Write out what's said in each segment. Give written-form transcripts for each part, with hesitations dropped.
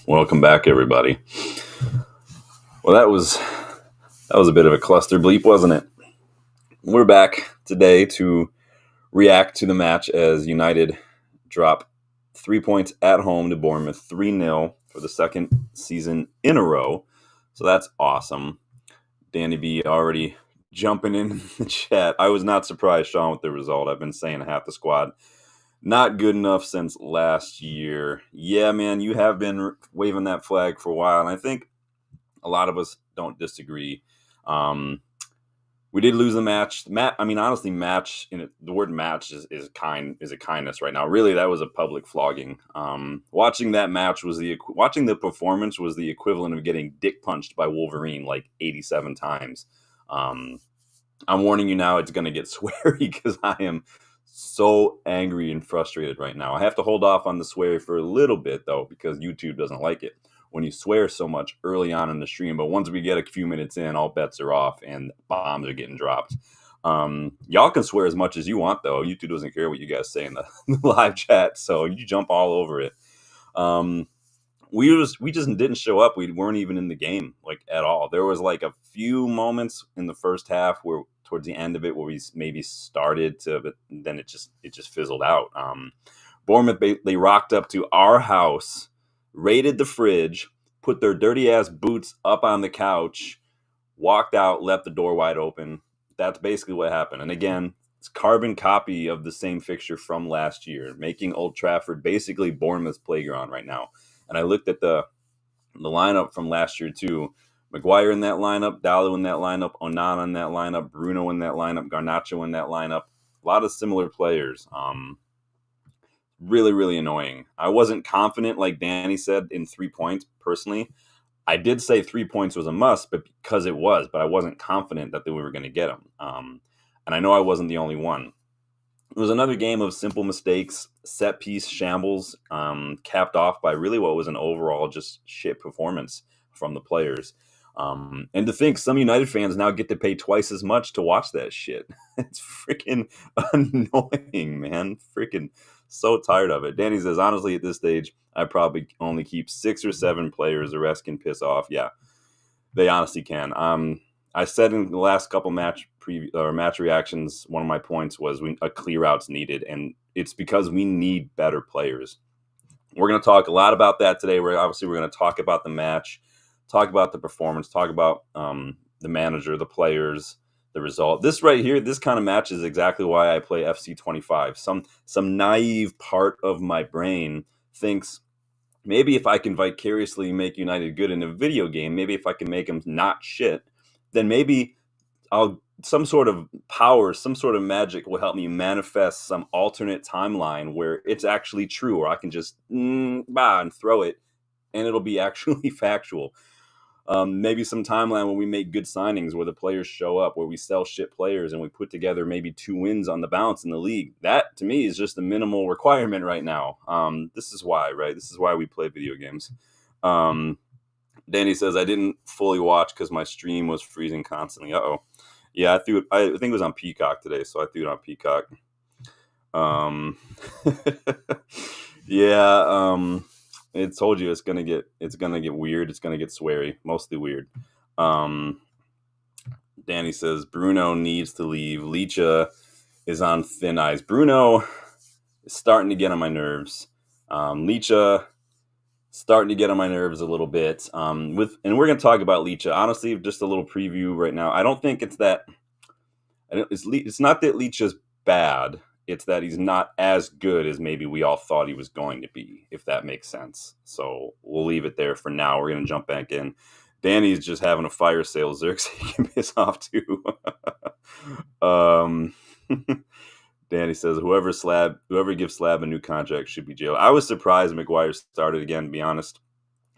Welcome back, everybody. Well, that was a bit of a cluster bleep, wasn't it? We're back today to react to the match as United drop 3 points at home to Bournemouth, 3-0 for the second season in a row. So that's awesome. Danny B already jumping in the chat. I was not surprised, Sean, with the result. I've been saying half the squad not good enough since last year. Yeah, man, you have been waving that flag for a while, and I think a lot of us don't disagree. We did lose the match. Honestly, match the word match is a kindness right now. Really, that was a public flogging. Watching that match watching the performance was the equivalent of getting dick punched by Wolverine like 87 times. I'm warning you now, it's going to get sweary because I am so angry and frustrated right now. I have to hold off on the swear for a little bit, though, because YouTube doesn't like it when you swear so much early on in the stream. But once we get a few minutes in, all bets are off and bombs are getting dropped. Y'all can swear as much as you want, though. YouTube doesn't care what you guys say in the live chat, so you jump all over it. We just didn't show up. We weren't even in the game like at all. There was like a few moments in the first half where towards the end of it where we maybe started to, but then it just fizzled out. Bournemouth, they rocked up to our house, raided the fridge, put their dirty ass boots up on the couch, walked out, left the door wide open. That's basically what happened. And again, it's carbon copy of the same fixture from last year, making Old Trafford basically Bournemouth's playground right now. And I looked at the lineup from last year too. Maguire in that lineup, Dalot in that lineup, Onana in that lineup, Bruno in that lineup, Garnacho in that lineup. A lot of similar players. Really, really annoying. I wasn't confident, like Danny said, in 3 points personally. I did say 3 points was a must, but because it was, but I wasn't confident that we were going to get them. And I know I wasn't the only one. It was another game of simple mistakes, set piece shambles, capped off by really what was an overall just shit performance from the players. And to think some United fans now get to pay twice as much to watch that shit. It's freaking annoying, man. Freaking so tired of it. Danny says, honestly, at this stage, I probably only keep 6 or 7 players. The rest can piss off. Yeah, they honestly can. I said in the last couple match reactions, one of my points was a clear out's needed, and it's because we need better players. We're going to talk a lot about that today. We're going to talk about the match, talk about the performance, talk about the manager, the players, the result. This right here, this kind of match is exactly why I play FC 25. Some naive part of my brain thinks maybe if I can vicariously make United good in a video game, maybe if I can make them not shit, then maybe some sort of power, some sort of magic will help me manifest some alternate timeline where it's actually true, or I can just and throw it, and it'll be actually factual. Maybe some timeline when we make good signings, where the players show up, where we sell shit players, and we put together maybe 2 wins on the bounce in the league. That, to me, is just the minimal requirement right now. This is why, right? This is why we play video games. Danny says, I didn't fully watch because my stream was freezing constantly. Uh-oh. Yeah, I think it was on Peacock today, so I threw it on Peacock. Yeah, it told you it's gonna get weird. It's gonna get sweary, mostly weird. Danny says Bruno needs to leave. Licha is on thin ice. Bruno is starting to get on my nerves. Licha starting to get on my nerves a little bit. And we're gonna talk about Licha. Honestly, just a little preview right now. I don't think it's that. It's not that Licha's bad. It's that he's not as good as maybe we all thought he was going to be, if that makes sense. So we'll leave it there for now. We're going to jump back in. Danny's just having a fire sale. Zerk, he can piss off too. Danny says, whoever gives Slab a new contract should be jailed. I was surprised Maguire started again, to be honest.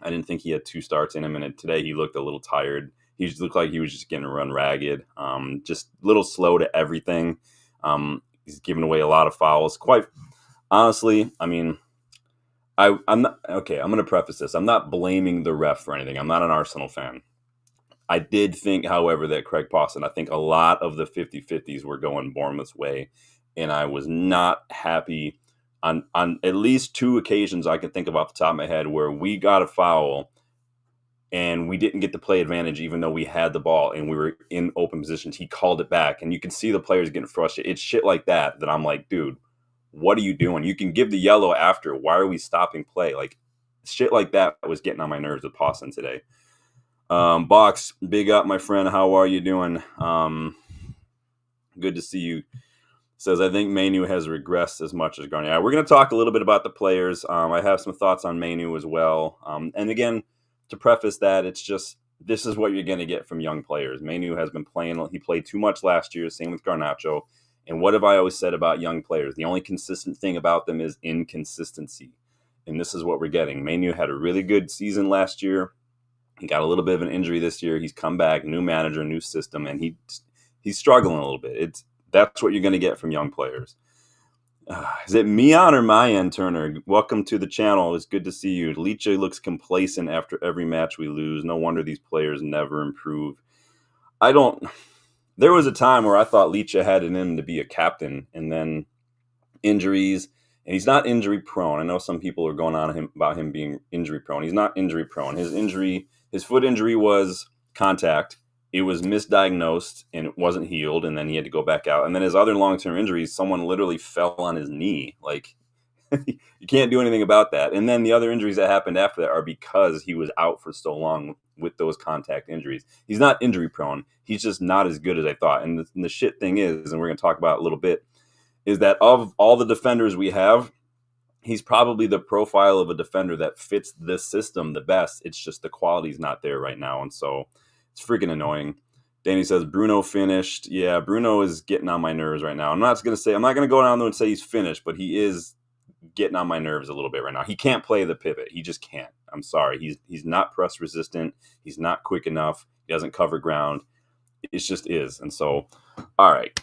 I didn't think he had 2 starts in him, and today he looked a little tired. He just looked like he was just getting run ragged. Just a little slow to everything. He's given away a lot of fouls. Quite honestly, I mean, I'm not okay. I'm going to preface this. I'm not blaming the ref for anything. I'm not an Arsenal fan. I did think, however, that Craig Pawson, I think a lot of the 50-50s were going Bournemouth's way, and I was not happy on at least 2 occasions I can think of off the top of my head where we got a foul and we didn't get the play advantage even though we had the ball and we were in open positions. He called it back, and you can see the players getting frustrated. It's shit like that I'm like, dude, what are you doing? You can give the yellow after. Why are we stopping play? Like, shit like that was getting on my nerves with Pawson today. Box, big up, my friend. How are you doing? Good to see you. Says, I think Manu has regressed as much as Garnier. We're going to talk a little bit about the players. I have some thoughts on Manu as well. And again, to preface that, it's just, this is what you're going to get from young players. Manu has been playing. He played too much last year. Same with Garnacho. And what have I always said about young players? The only consistent thing about them is inconsistency. And this is what we're getting. Manu had a really good season last year. He got a little bit of an injury this year. He's come back, new manager, new system, and he's struggling a little bit. That's what you're going to get from young players. Is it Mian or Mayan Turner? Welcome to the channel. It's good to see you. Leach looks complacent after every match we lose. No wonder these players never improve. There was a time where I thought Leach had it in to be a captain, and then injuries, and he's not injury prone. I know some people are going on about him being injury prone. He's not injury prone. His foot injury was contact. It was misdiagnosed and it wasn't healed, and then he had to go back out. And then his other long-term injuries, someone literally fell on his knee. Like, you can't do anything about that. And then the other injuries that happened after that are because he was out for so long with those contact injuries. He's not injury prone. He's just not as good as I thought. And the shit thing is, and we're going to talk about it a little bit, is that of all the defenders we have, he's probably the profile of a defender that fits this system the best. It's just the quality's not there right now. And so it's freaking annoying. Danny says, Bruno finished. Yeah, Bruno is getting on my nerves right now. I'm not going to go down there and say he's finished, but he is getting on my nerves a little bit right now. He can't play the pivot. He just can't. I'm sorry. He's not press resistant. He's not quick enough. He doesn't cover ground. It just is. And so, all right.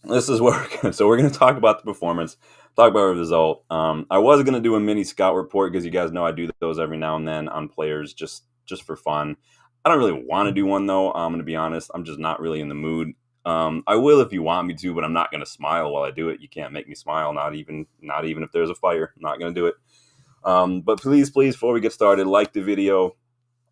This is where we're going to talk about the performance, talk about the result. I was going to do a mini scout report because you guys know I do those every now and then on players just for fun. I don't really want to do one, though. I'm going to be honest. I'm just not really in the mood. I will if you want me to, but I'm not going to smile while I do it. You can't make me smile, not even if there's a fire. I'm not going to do it. But please, before we get started, like the video.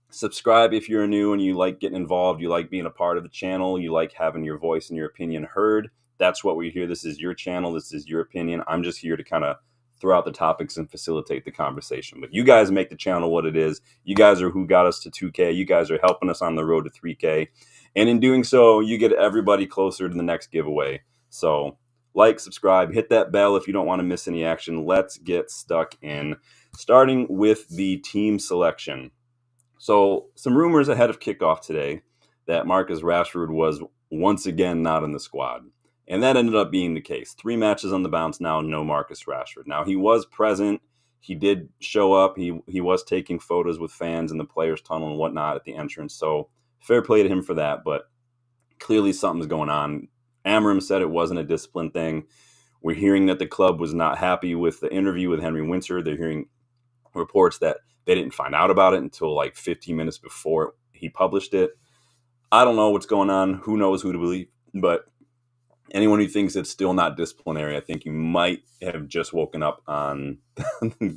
Subscribe if you're new and you like getting involved. You like being a part of the channel. You like having your voice and your opinion heard. That's what we're here. This is your channel. This is your opinion. I'm just here to kind of throw out the topics and facilitate the conversation. But you guys make the channel what it is. You guys are who got us to 2K. You guys are helping us on the road to 3K. And in doing so, you get everybody closer to the next giveaway. So like, subscribe, hit that bell if you don't want to miss any action. Let's get stuck in, starting with the team selection. So some rumors ahead of kickoff today that Marcus Rashford was once again not in the squad. And that ended up being the case. 3 matches on the bounce now, no Marcus Rashford. Now, he was present. He did show up. He was taking photos with fans in the players' tunnel and whatnot at the entrance. So fair play to him for that. But clearly something's going on. Amorim said it wasn't a discipline thing. We're hearing that the club was not happy with the interview with Henry Winter. They're hearing reports that they didn't find out about it until like 15 minutes before he published it. I don't know what's going on. Who knows who to believe? But anyone who thinks it's still not disciplinary, I think you might have just woken up on,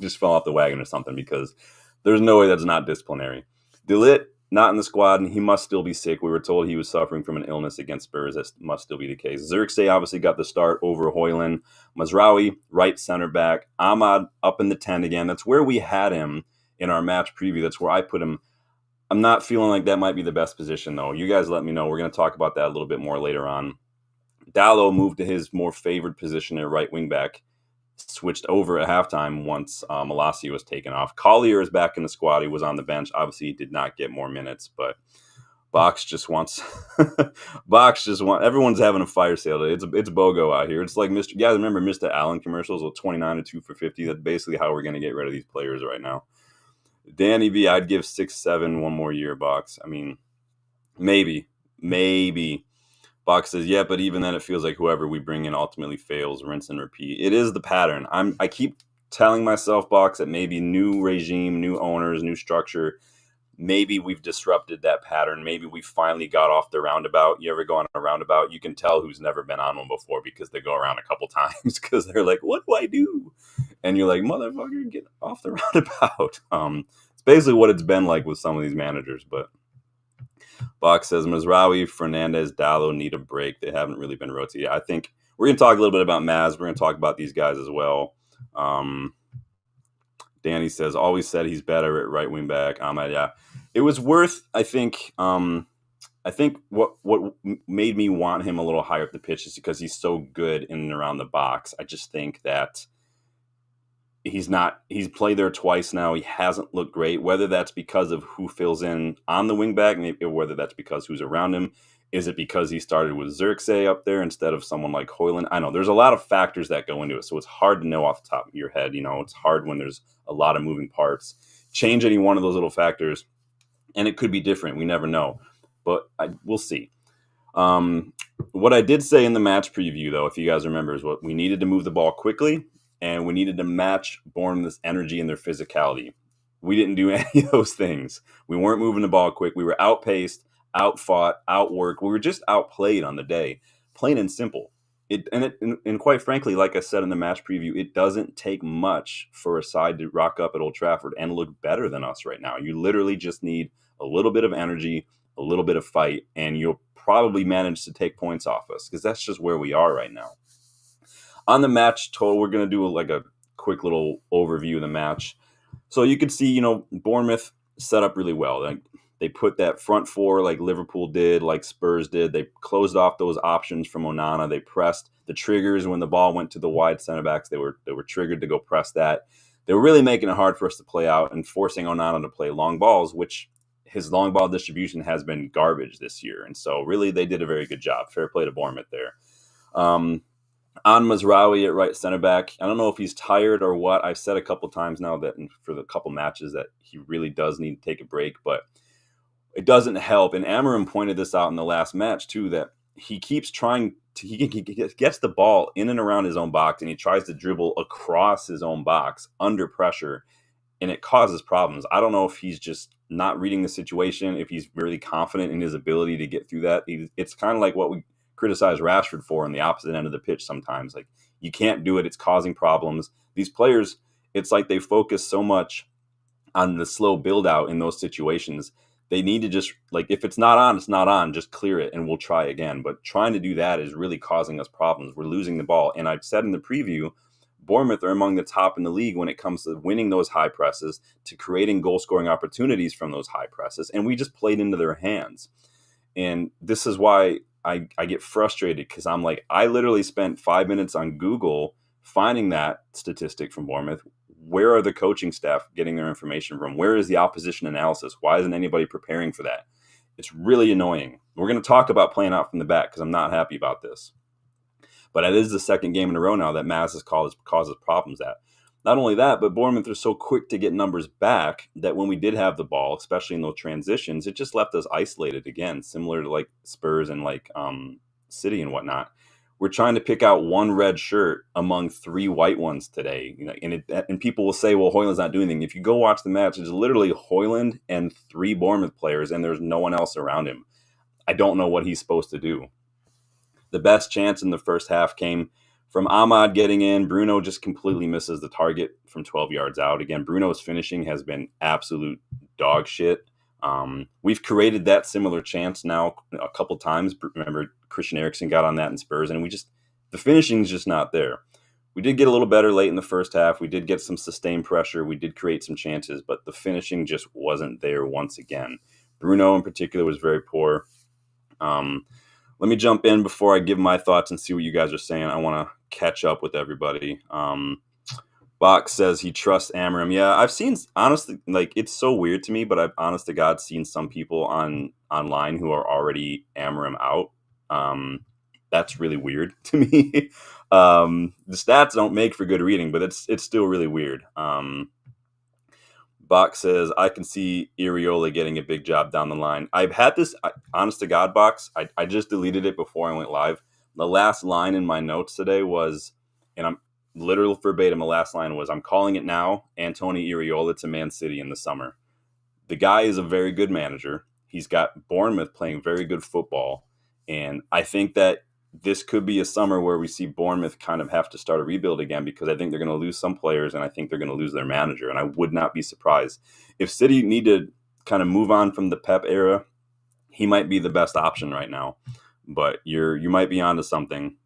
just fell off the wagon or something, because there's no way that's not disciplinary. De Ligt, not in the squad, and he must still be sick. We were told he was suffering from an illness against Spurs. That must still be the case. Xerxes obviously got the start over Højlund. Mazraoui, right center back. Ahmad up in the 10 again. That's where we had him in our match preview. That's where I put him. I'm not feeling like that might be the best position, though. You guys let me know. We're going to talk about that a little bit more later on. Dalot moved to his more favored position at right wing back, switched over at halftime once Malacia was taken off. Collier is back in the squad. He was on the bench. Obviously, he did not get more minutes, but Box just wants everyone's having a fire sale today. It's BOGO out here. It's like you guys remember Mr. Allen commercials with 29 to 2 for 50. That's basically how we're going to get rid of these players right now. Danny V, I'd give 6-7 one more year, Box. I mean, maybe. Box says, yeah, but even then it feels like whoever we bring in ultimately fails, rinse and repeat. It is the pattern. I keep telling myself, Box, that maybe new regime, new owners, new structure, maybe we've disrupted that pattern. Maybe we finally got off the roundabout. You ever go on a roundabout? You can tell who's never been on one before because they go around a couple times because they're like, what do I do? And you're like, motherfucker, get off the roundabout. It's basically what it's been like with some of these managers. But Bach says Mazraoui, Fernandez, Dallo need a break. They haven't really been rotated. I think we're going to talk a little bit about Maz. We're going to talk about these guys as well. Danny says, always said he's better at right wing back. Ahmed, yeah. It was worth, I think what made me want him a little higher up the pitch is because he's so good in and around the box. I just think that he's played there twice now. He hasn't looked great, whether that's because of who fills in on the wing back, maybe, or whether that's because who's around him. Is it because he started with Xerxes up there instead of someone like Højlund? I know there's a lot of factors that go into it, so it's hard to know off the top of your head. It's hard when there's a lot of moving parts. Change any one of those little factors, and it could be different. We never know, but we'll see. What I did say in the match preview, though, if you guys remember, is what we needed to move the ball quickly, and we needed to match Bournemouth's energy and their physicality. We didn't do any of those things. We weren't moving the ball quick. We were outpaced, outfought, outworked. We were just outplayed on the day, plain and simple. And quite frankly, like I said in the match preview, it doesn't take much for a side to rock up at Old Trafford and look better than us right now. You literally just need a little bit of energy, a little bit of fight, and you'll probably manage to take points off us because that's just where we are right now. On the match total, we're going to do a quick little overview of the match. So you could see, Bournemouth set up really well. They put that front four like Liverpool did, like Spurs did. They closed off those options from Onana. They pressed the triggers when the ball went to the wide center backs. They were triggered to go press that. They were really making it hard for us to play out and forcing Onana to play long balls, which his long ball distribution has been garbage this year. And so really they did a very good job. Fair play to Bournemouth there. On Mazraoui at right center back, I don't know if he's tired or what. I've said a couple times now that for the couple matches that he really does need to take a break, but it doesn't help. And Amorim pointed this out in the last match too, that he keeps trying to, he gets the ball in and around his own box and he tries to dribble across his own box under pressure, and it causes problems. I don't know if he's just not reading the situation, if he's really confident in his ability to get through that. It's kind of like what we criticize Rashford for on the opposite end of the pitch sometimes. Like, you can't do it. It's causing problems. These players, it's like they focus so much on the slow build out in those situations. They need to just, like, if it's not on, it's not on. Just clear it and we'll try again. But trying to do that is really causing us problems. We're losing the ball. And I've said in the preview, Bournemouth are among the top in the league when it comes to winning those high presses, to creating goal-scoring opportunities from those high presses. And we just played into their hands. And this is why I get frustrated, because I'm like, I literally spent 5 minutes on Google finding that statistic from Bournemouth. Where are the coaching staff getting their information from? Where is the opposition analysis? Why isn't anybody preparing for that? It's really annoying. We're going to talk about playing out from the back because I'm not happy about this. But it is the second game in a row now that Maz has causes problems at. Not only that, but Bournemouth are so quick to get numbers back that when we did have the ball, especially in those transitions, it just left us isolated again, similar to like Spurs and like City and whatnot. We're trying to pick out one red shirt among 3 white ones today. And people will say, well, Højlund's not doing anything. If you go watch the match, it's literally Højlund and 3 Bournemouth players, and there's no one else around him. I don't know what he's supposed to do. The best chance in the first half came from Ahmad getting in. Bruno just completely misses the target from 12 yards out. Again, Bruno's finishing has been absolute dog shit. We've created that similar chance now a couple times. Remember, Christian Eriksen got on that in Spurs, and the finishing's just not there. We did get a little better late in the first half. We did get some sustained pressure. We did create some chances, but the finishing just wasn't there once again. Bruno in particular was very poor. Let me jump in before I give my thoughts and see what you guys are saying. I want to catch up with everybody. Bach says he trusts Amorim. Yeah, I've seen, honestly, like, it's so weird to me, but I've honest to God seen some people online who are already Amorim out. That's really weird to me. The stats don't make for good reading, but it's still really weird. Bach says, I can see Iraola getting a big job down the line. I've had this, honest to God, Box, I just deleted it before I went live. The last line in my notes today was, and I'm literal verbatim, the last line was, I'm calling it now, Antonio Iraola to Man City in the summer. the guy is a very good manager. He's got Bournemouth playing very good football. And I think that this could be a summer where we see Bournemouth kind of have to start a rebuild again, because I think they're going to lose some players and I think they're going to lose their manager. And I would not be surprised if City need to kind of move on from the Pep era. He might be the best option right now, but you might be onto something.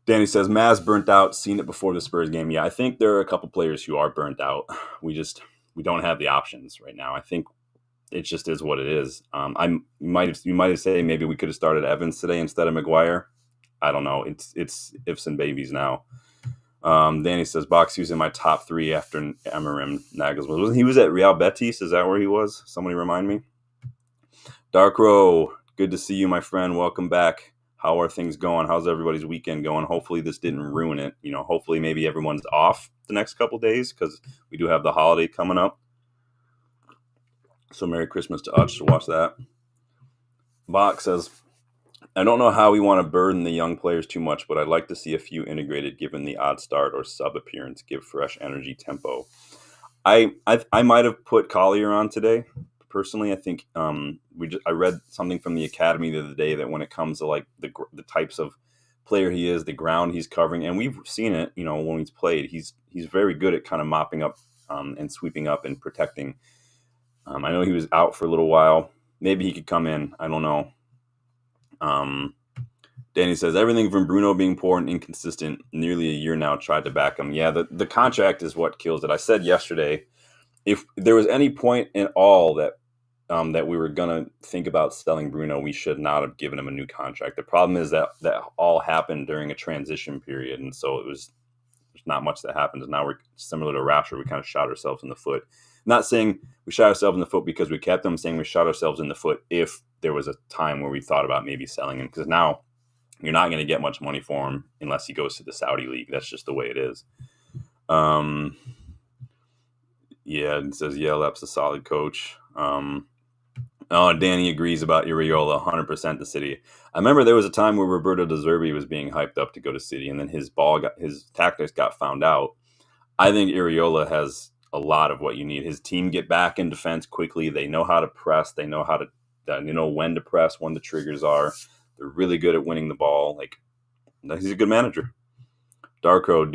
Danny says, Maz burnt out, seen it before the Spurs game. Yeah, I think there are a couple players who are burnt out. We don't have the options right now. I think it just is what it is. You might have said maybe we could have started Evans today instead of Maguire. I don't know. It's ifs and babies now. Danny says, Box using my top 3 after Amorim Nagelsmann. He was at Real Betis. Is that where he was? Somebody remind me. Dark Row, good to see you, my friend. Welcome back. How are things going? How's everybody's weekend going? Hopefully this didn't ruin it. Hopefully maybe everyone's off the next couple days, because we do have the holiday coming up. So Merry Christmas to us to watch that. Bach says, I don't know how we want to burden the young players too much, but I'd like to see a few integrated given the odd start or sub appearance, give fresh energy, tempo. I might have put Collier on today. Personally, I think I read something from the academy the other day that when it comes to like the types of player he is, the ground he's covering, and we've seen it, when he's played, he's very good at kind of mopping up and sweeping up and protecting. I know he was out for a little while. Maybe he could come in. I don't know. Danny says, everything from Bruno being poor and inconsistent, nearly a year now, tried to back him. Yeah, the contract is what kills it. I said yesterday, if there was any point in all that we were going to think about selling Bruno, we should not have given him a new contract. The problem is that all happened during a transition period, and so there's not much that happened. And now we're similar to Rashford. We kind of shot ourselves in the foot. Not saying we shot ourselves in the foot because we kept him. I'm saying we shot ourselves in the foot if there was a time where we thought about maybe selling him, because now you're not going to get much money for him unless he goes to the Saudi league. That's just the way it is. Yeah, it says, Lep's a solid coach. Danny agrees about Iraola 100% to City. I remember there was a time where Roberto De Zerbi was being hyped up to go to City, and then his tactics got found out. I think Iraola has a lot of what you need. His team get back in defense quickly. They know how to press. They know how to, when to press, when the triggers are. They're really good at winning the ball. Like, he's a good manager. Darko,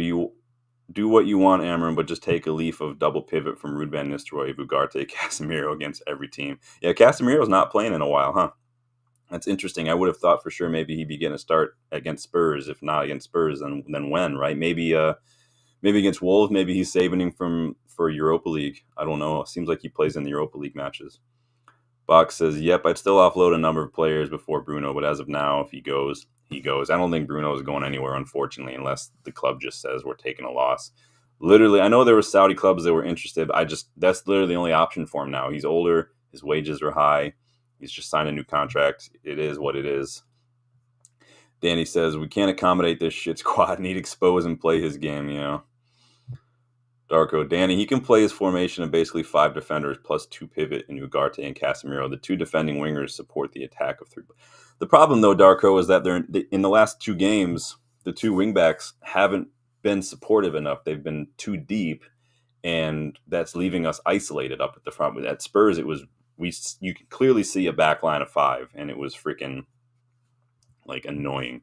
do what you want, Amorim, but just take a leaf of double pivot from Ruben Nistelrooy, Ugarte, Casemiro against every team. Yeah, Casemiro's not playing in a while, huh? That's interesting. I would have thought for sure maybe he'd be getting a start against Spurs. If not against Spurs, then when, right? Maybe against Wolves. Maybe he's saving him for Europa League. I don't know. It seems like he plays in the Europa League matches. Box says, yep, I'd still offload a number of players before Bruno, but as of now, if he goes, he goes. I don't think Bruno is going anywhere, unfortunately, unless the club just says we're taking a loss. Literally, I know there were Saudi clubs that were interested. That's literally the only option for him now. He's older. His wages are high. He's just signed a new contract. It is what it is. Danny says, we can't accommodate this shit squad. Need expose and play his game, Darko, Danny, he can play his formation of basically 5 defenders plus 2 pivot in Ugarte and Casemiro. The 2 defending wingers support the attack of 3. The problem, though, Darko, is that in the last 2 games, the 2 wingbacks haven't been supportive enough. They've been too deep, and that's leaving us isolated up at the front. At Spurs, you could clearly see a back line of 5, and it was freaking annoying.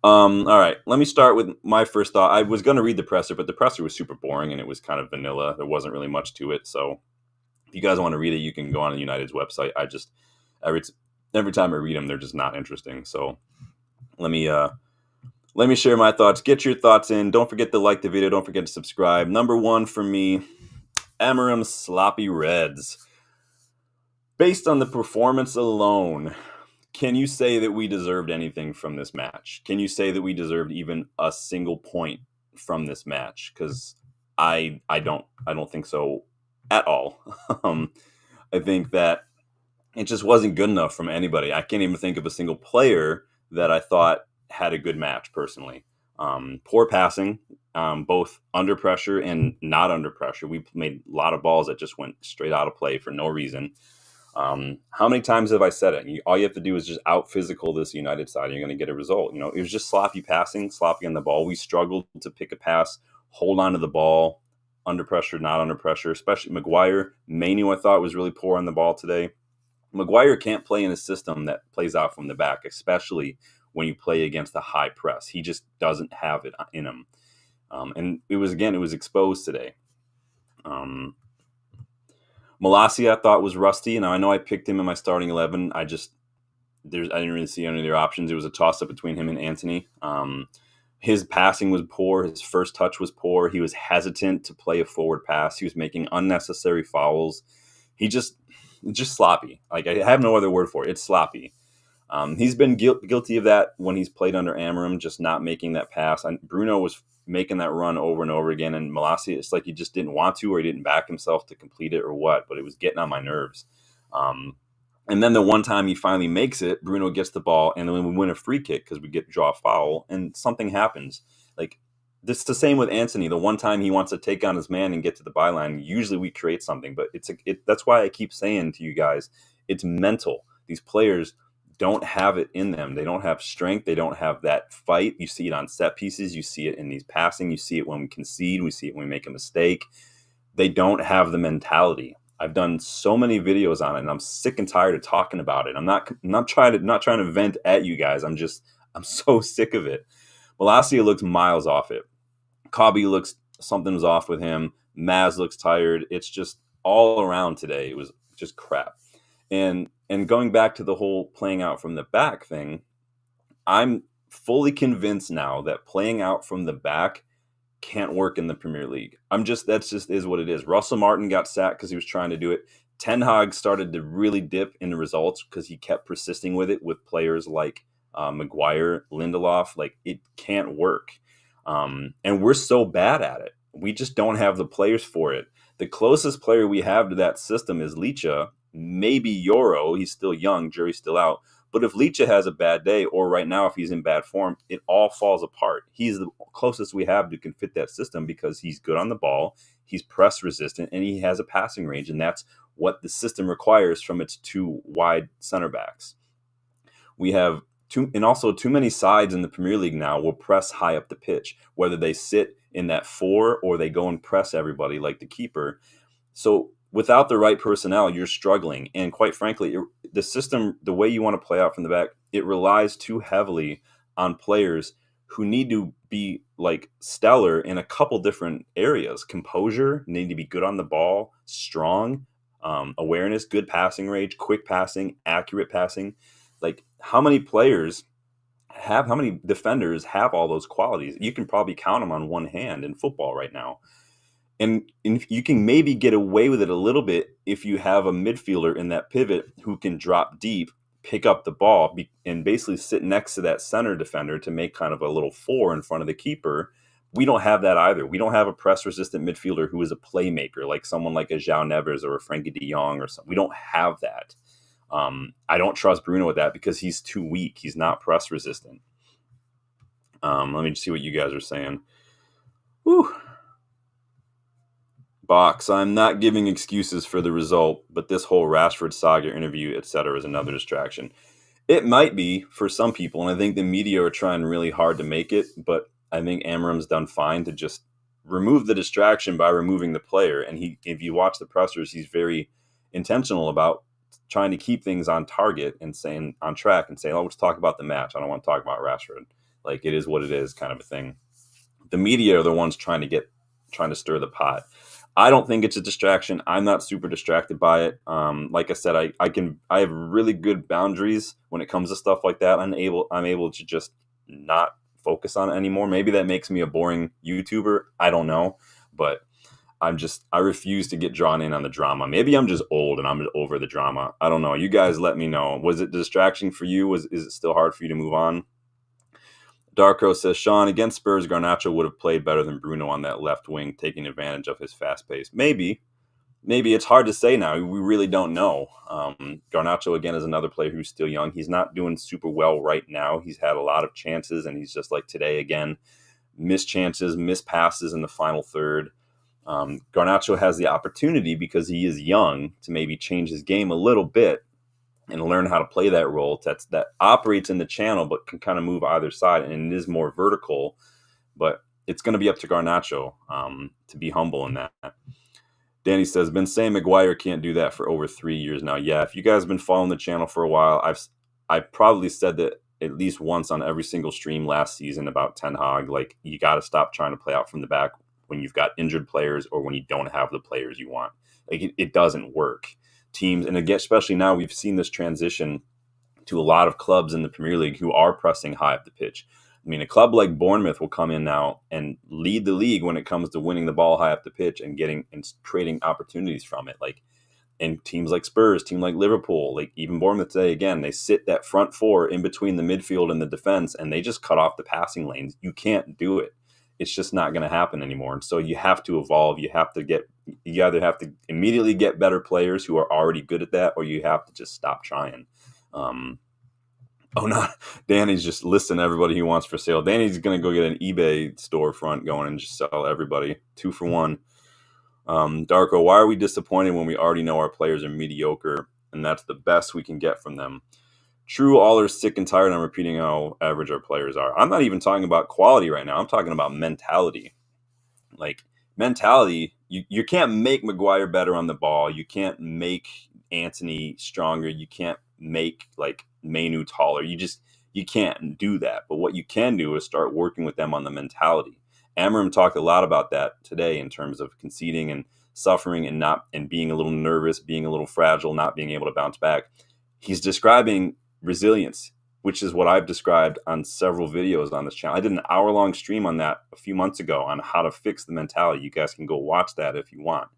All right, let me start with my first thought. I was going to read the presser, but the presser was super boring and it was kind of vanilla. There wasn't really much to it. So if you guys want to read it, you can go on United's website. I just every time I read them, they're just not interesting. So let me share my thoughts. Get your thoughts in. Don't forget to like the video. Don't forget to subscribe. Number 1 for me, Amorim sloppy Reds. Based on the performance alone, can you say that we deserved anything from this match? Can you say that we deserved even a single point from this match? Because I don't think so at all. I think that it just wasn't good enough from anybody. I can't even think of a single player that I thought had a good match personally. Poor passing, both under pressure and not under pressure. We made a lot of balls that just went straight out of play for no reason. How many times have I said it? All you have to do is just out physical this United side, and you're going to get a result. It was just sloppy passing, sloppy on the ball. We struggled to pick a pass, hold on to the ball. under pressure, not under pressure, especially Maguire. Manu, I thought, was really poor on the ball today. Maguire can't play in a system that plays out from the back, especially when you play against a high press. He just doesn't have it in him. And it was exposed today. Malacia, I thought, was rusty. Now, I know I picked him in my starting 11. I didn't really see any of their options. It was a toss-up between him and Antony. His passing was poor. His first touch was poor. He was hesitant to play a forward pass. He was making unnecessary fouls. He just sloppy. Like, I have no other word for it. It's sloppy. He's been guilty of that when he's played under Amorim, just not making that pass. Bruno was making that run over and over again, and Malacia, it's like he just didn't want to, or he didn't back himself to complete it, or what. But it was getting on my nerves. And then the one time he finally makes it, Bruno gets the ball, and then we win a free kick because we draw a foul, and something happens. Like, this is the same with Antony. The one time he wants to take on his man and get to the byline, usually we create something. But that's why I keep saying to you guys, it's mental. These players don't have it in them. They don't have strength. They don't have that fight. You see it on set pieces. You see it in these passing. You see it when we concede. We see it when we make a mistake. They don't have the mentality. I've done so many videos on it, and I'm sick and tired of talking about it. I'm not trying to vent at you guys. I'm so sick of it. Malacia looks miles off it. Cobby looks, something was off with him. Maz looks tired. It's just all around today. It was just crap. And going back to the whole playing out from the back thing, I'm fully convinced now that playing out from the back can't work in the Premier League. That's just is what it is. Russell Martin got sacked because he was trying to do it. Ten Hag started to really dip in the results because he kept persisting with it with players like Maguire, Lindelof. Like, it can't work. And we're so bad at it. We just don't have the players for it. The closest player we have to that system is Licha, maybe Euro. He's still young, jury's still out. But if Licha has a bad day, or right now if he's in bad form, it all falls apart. He's the closest we have to can fit that system because he's good on the ball, he's press resistant, and he has a passing range. And that's what the system requires from its two wide center backs. We have too many sides in the Premier League now will press high up the pitch, whether they sit in that 4 or they go and press everybody like the keeper. So without the right personnel, you're struggling. And quite frankly, the system, the way you want to play out from the back, it relies too heavily on players who need to be like stellar in a couple different areas. Composure, need to be good on the ball, strong, awareness, good passing range, quick passing, accurate passing. Like, how many defenders have all those qualities? You can probably count them on one hand in football right now. And you can maybe get away with it a little bit if you have a midfielder in that pivot who can drop deep, pick up the ball, and basically sit next to that center defender to make kind of a little 4 in front of the keeper. We don't have that either. We don't have a press-resistant midfielder who is a playmaker, like someone like a João Neves or a Frankie de Jong or something. We don't have that. I don't trust Bruno with that because he's too weak. He's not press-resistant. Let me see what you guys are saying. Whew. Box, I'm not giving excuses for the result, but this whole Rashford saga interview, etc., is another distraction. It might be for some people, and I think the media are trying really hard to make it, but I think Amorim's done fine to just remove the distraction by removing the player. And if you watch the pressers, he's very intentional about trying to keep things on target and saying on track and saying, oh, let's talk about the match. I don't want to talk about Rashford. Like, it is what it is kind of a thing. The media are the ones trying to stir the pot. I don't think it's a distraction. I'm not super distracted by it. Like I said, I have really good boundaries when it comes to stuff like that. I'm able to just not focus on it anymore. Maybe that makes me a boring YouTuber. I don't know, but I refuse to get drawn in on the drama. Maybe I'm just old and I'm just over the drama. I don't know. You guys let me know. Was it a distraction for you? Is it still hard for you to move on? Darko says, Sean, against Spurs, Garnacho would have played better than Bruno on that left wing, taking advantage of his fast pace. Maybe it's hard to say now. We really don't know. Garnacho, again, is another player who's still young. He's not doing super well right now. He's had a lot of chances, and he's just like today again, missed chances, missed passes in the final third. Garnacho has the opportunity, because he is young, to maybe change his game a little bit and learn how to play that role that operates in the channel but can kind of move either side, and it is more vertical. But it's going to be up to Garnacho to be humble in that. Danny says, been saying Maguire can't do that for over 3 years now. Yeah, if you guys have been following the channel for a while, I probably said that at least once on every single stream last season about Ten Hag. Like, you got to stop trying to play out from the back when you've got injured players or when you don't have the players you want. Like, it doesn't work. Teams, and again, especially now, we've seen this transition to a lot of clubs in the Premier League who are pressing high up the pitch. I mean, a club like Bournemouth will come in now and lead the league when it comes to winning the ball high up the pitch and getting and creating opportunities from it. Like, and teams like Spurs, team like Liverpool, like even Bournemouth today, again, they sit that front four in between the midfield and the defense, and they just cut off the passing lanes. You can't do it. It's just not going to happen anymore. And so you have to evolve. You either have to immediately get better players who are already good at that, or you have to just stop trying. Danny's just listing everybody he wants for sale. Danny's going to go get an eBay storefront going and just sell everybody 2 for 1. Darko, why are we disappointed when we already know our players are mediocre and that's the best we can get from them? True, all are sick and tired on repeating how average our players are. I'm not even talking about quality right now. I'm talking about mentality. Like, mentality, you can't make Maguire better on the ball. You can't make Antony stronger. You can't make, like, Mainu taller. You can't do that. But what you can do is start working with them on the mentality. Amorim talked a lot about that today in terms of conceding and suffering and being a little nervous, being a little fragile, not being able to bounce back. He's describing resilience, which is what I've described on several videos on this channel. I did an hour-long stream on that a few months ago on how to fix the mentality. You guys can go watch that if you want.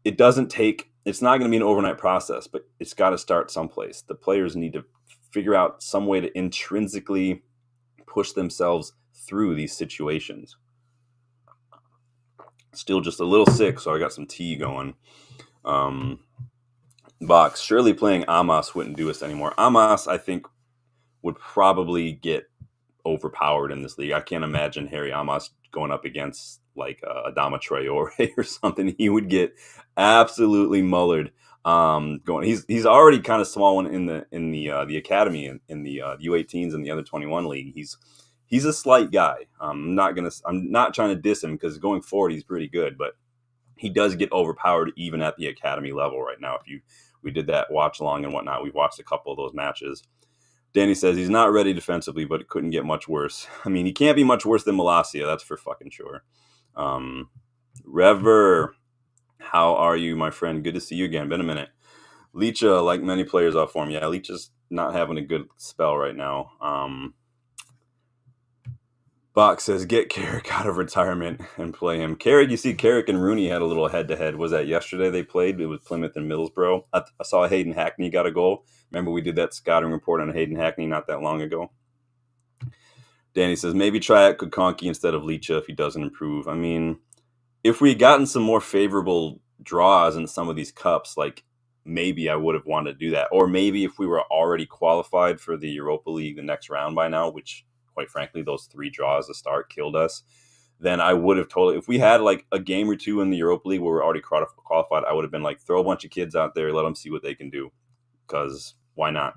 It's not going to be an overnight process, but it's got to start someplace. The players need to figure out some way to intrinsically push themselves through these situations. Still just a little sick, so I got some tea going. Box, surely playing Amos wouldn't do us anymore. Amos, I think, would probably get overpowered in this league. I can't imagine Harry Amos going up against like Adama Traore or something. He would get absolutely mullered. He's already kind of small in the academy in the U18s and the under 21 league. He's a slight guy. I'm not trying to diss him because going forward he's pretty good, but he does get overpowered even at the academy level right now. We did that watch along and whatnot. We've watched a couple of those matches. Danny says he's not ready defensively, but it couldn't get much worse. I mean, he can't be much worse than Malacia. That's for fucking sure. Rever, how are you, my friend? Good to see you again. Been a minute. Licha, like many players off form. Yeah, Licha's not having a good spell right now. Box says, get Carrick out of retirement and play him. Carrick, you see, Carrick and Rooney had a little head-to-head. Was that yesterday they played? It was Plymouth and Middlesbrough. I saw Hayden Hackney got a goal. Remember we did that scouting report on Hayden Hackney not that long ago? Danny says, maybe try out Kukonki instead of Licha if he doesn't improve. I mean, if we had gotten some more favorable draws in some of these cups, like maybe I would have wanted to do that. Or maybe if we were already qualified for the Europa League the next round by now, which quite frankly, those 3 draws to start killed us, then I would have totally, if we had like a game or 2 in the Europa League where we're already qualified, I would have been like, throw a bunch of kids out there, let them see what they can do. Because why not?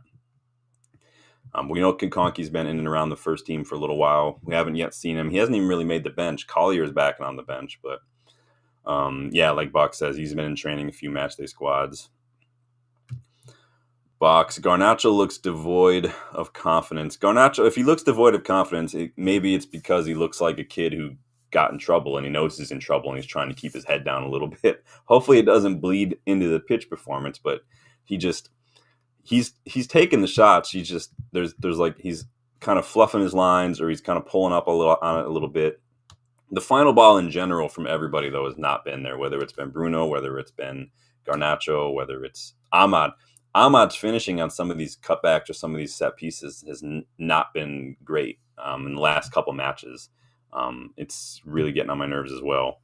We know Kinkonki's been in and around the first team for a little while. We haven't yet seen him. He hasn't even really made the bench. Collier's back on the bench, but yeah, like Buck says, he's been in training a few matchday squads. Box, Garnacho looks devoid of confidence. Garnacho, if he looks devoid of confidence, maybe it's because he looks like a kid who got in trouble and he knows he's in trouble and he's trying to keep his head down a little bit. Hopefully it doesn't bleed into the pitch performance, but he's taking the shots. He's just there's like he's kind of fluffing his lines or he's kind of pulling up a little bit. The final ball in general from everybody though has not been there, whether it's been Bruno, whether it's been Garnacho, whether it's Ahmad. Ahmad's finishing on some of these cutbacks or some of these set pieces has not been great in the last couple matches. It's really getting on my nerves as well.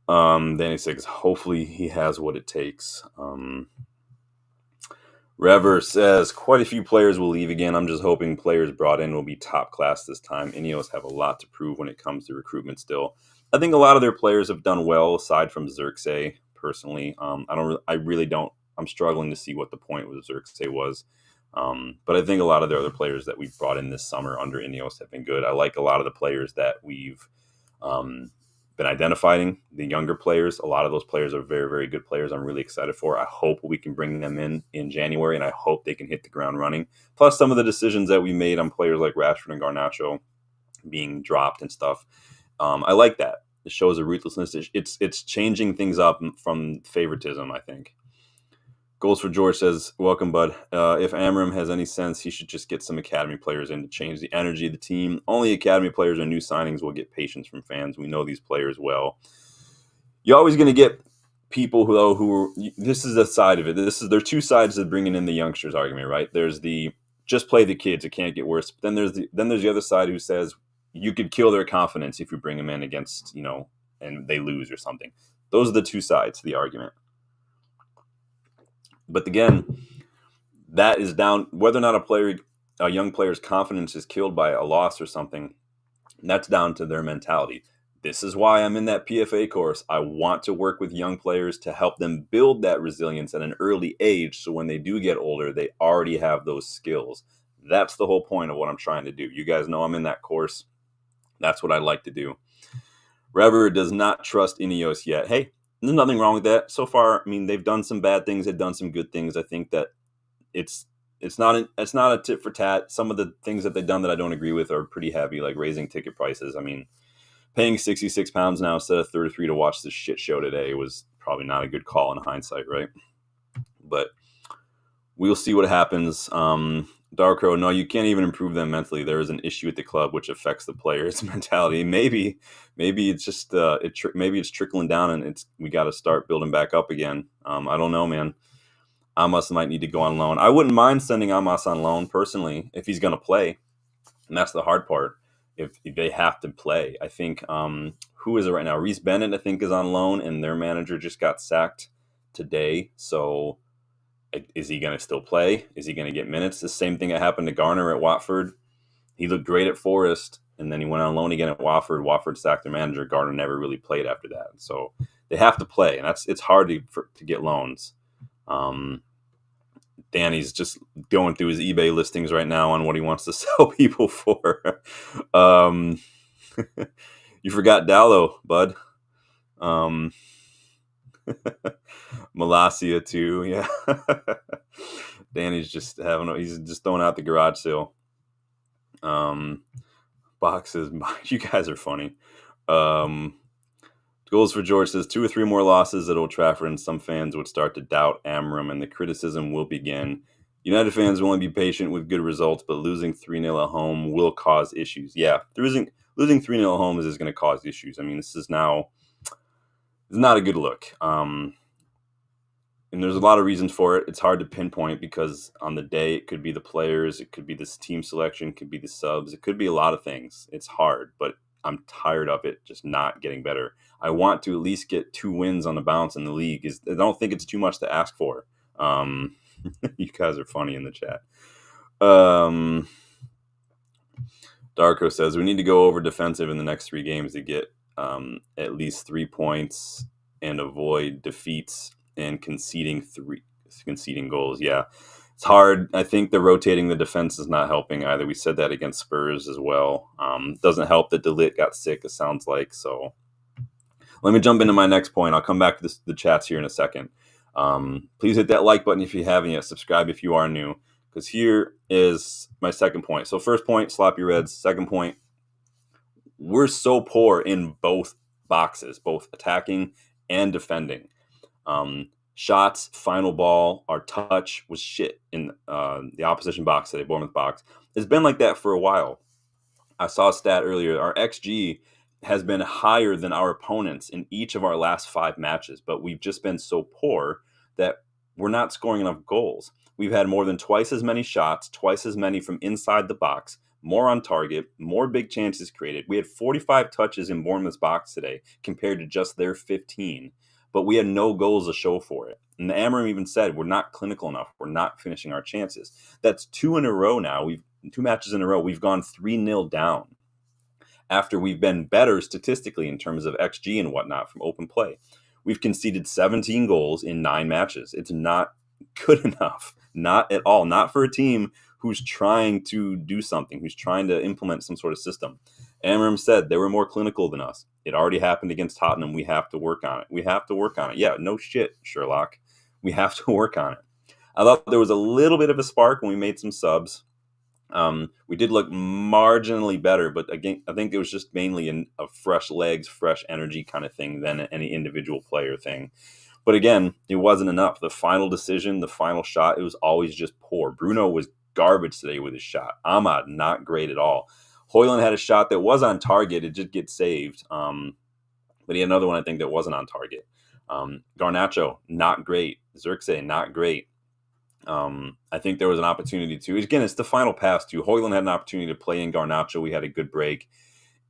Danny says, hopefully he has what it takes. Rever says, quite a few players will leave again. I'm just hoping players brought in will be top class this time. Ineos have a lot to prove when it comes to recruitment still. I think a lot of their players have done well, aside from Xerxes, personally. I'm struggling to see what the point with Xerxes was. But I think a lot of the other players that we've brought in this summer under Ineos have been good. I like a lot of the players that we've been identifying, the younger players. A lot of those players are very, very good players I'm really excited for. I hope we can bring them in January, and I hope they can hit the ground running. Plus, some of the decisions that we made on players like Rashford and Garnacho being dropped and stuff. I like that. It shows a ruthlessness. It's changing things up from favoritism, I think. Goals for George says, welcome, bud. If Amorim has any sense, he should just get some academy players in to change the energy of the team. Only academy players or new signings will get patience from fans. We know these players well. You're always going to get people who this is the side of it. There are two sides of bringing in the youngsters argument, right? There's the just play the kids, it can't get worse. But then there's the other side who says you could kill their confidence if you bring them in against, and they lose or something. Those are the two sides to the argument. But again, that is down whether or not a young player's confidence is killed by a loss or something. That's down to their mentality. This is why I'm in that PFA course. I want to work with young players to help them build that resilience at an early age, so when they do get older, they already have those skills. That's the whole point of what I'm trying to do. You guys know I'm in that course. That's what I like to do. Rever does not trust Ineos yet. Hey, there's nothing wrong with that. So far, I mean, they've done some bad things. They've done some good things. I think that it's not a tit for tat. Some of the things that they've done that I don't agree with are pretty heavy, like raising ticket prices. I mean, paying £66 now instead of 33 to watch this shit show today was probably not a good call in hindsight, right? But we'll see what happens. Darkrow, no, you can't even improve them mentally. There is an issue at the club which affects the players' mentality. Maybe it's just maybe it's trickling down, and we got to start building back up again. I don't know, man. Amos might need to go on loan. I wouldn't mind sending Amos on loan personally if he's going to play, and that's the hard part. If they have to play, I think who is it right now? Reece Bennett, I think, is on loan, and their manager just got sacked today. So is he going to still play? Is he going to get minutes? The same thing that happened to Garner at Watford. He looked great at Forest, and then he went on loan again at Watford. Watford sacked their manager. Garner never really played after that. So they have to play, and it's hard to get loans. Danny's just going through his eBay listings right now on what he wants to sell people for. You forgot Dallo, bud. Malasia too, yeah. Danny's just he's just throwing out the garage sale. Boxes, you guys are funny. Goals for George says 2 or 3 more losses at Old Trafford, and some fans would start to doubt Amorim, and the criticism will begin. United fans will only be patient with good results, but losing 3-0 at home will cause issues. Yeah, losing 3-0 at home is going to cause issues. I mean, this is not a good look. And there's a lot of reasons for it. It's hard to pinpoint because on the day it could be the players, it could be this team selection, it could be the subs, it could be a lot of things. It's hard, but I'm tired of it just not getting better. I want to at least get 2 wins on the bounce in the league. I don't think it's too much to ask for. You guys are funny in the chat. Darko says we need to go over defensive in the next 3 games to get at least 3 points and avoid defeats and conceding goals. Yeah, it's hard. I think the rotating the defense is not helping either. We said that against Spurs as well. Doesn't help that De Ligt got sick, it sounds like. So let me jump into my next point. I'll come back to the chats here in a second. Please hit that like button if you haven't yet. Subscribe if you are new, because here is my second point. So first point, sloppy Reds. Second point, we're so poor in both boxes, both attacking and defending. Shots, final ball, our touch was shit in the opposition box today, Bournemouth box. It's been like that for a while. I saw a stat earlier. Our XG has been higher than our opponents in each of our last 5 matches, but we've just been so poor that we're not scoring enough goals. We've had more than twice as many shots, twice as many from inside the box, more on target, more big chances created. We had 45 touches in Bournemouth's box today compared to just their 15, but we had no goals to show for it. And the Amorim even said, we're not clinical enough. We're not finishing our chances. That's 2 in a row now. 2 matches in a row. We've gone 3-0 down after we've been better statistically in terms of XG and whatnot from open play. We've conceded 17 goals in 9 matches. It's not good enough. Not at all. Not for a team who's trying to do something, who's trying to implement some sort of system. Amorim said they were more clinical than us. It already happened against Tottenham. We have to work on it. We have to work on it. Yeah, no shit, Sherlock. We have to work on it. I thought there was a little bit of a spark when we made some subs. We did look marginally better, but again, I think it was just mainly a fresh legs, fresh energy kind of thing than any individual player thing. But again, it wasn't enough. The final decision, the final shot, it was always just poor. Bruno was garbage today with his shot. Ahmad, not great at all. Højlund had a shot that was on target. It just gets saved. But he had another one, I think, that wasn't on target. Garnacho, not great. Zirkzee, not great. I think there was an opportunity to, again, it's the final pass too. Højlund had an opportunity to play in Garnacho. We had a good break,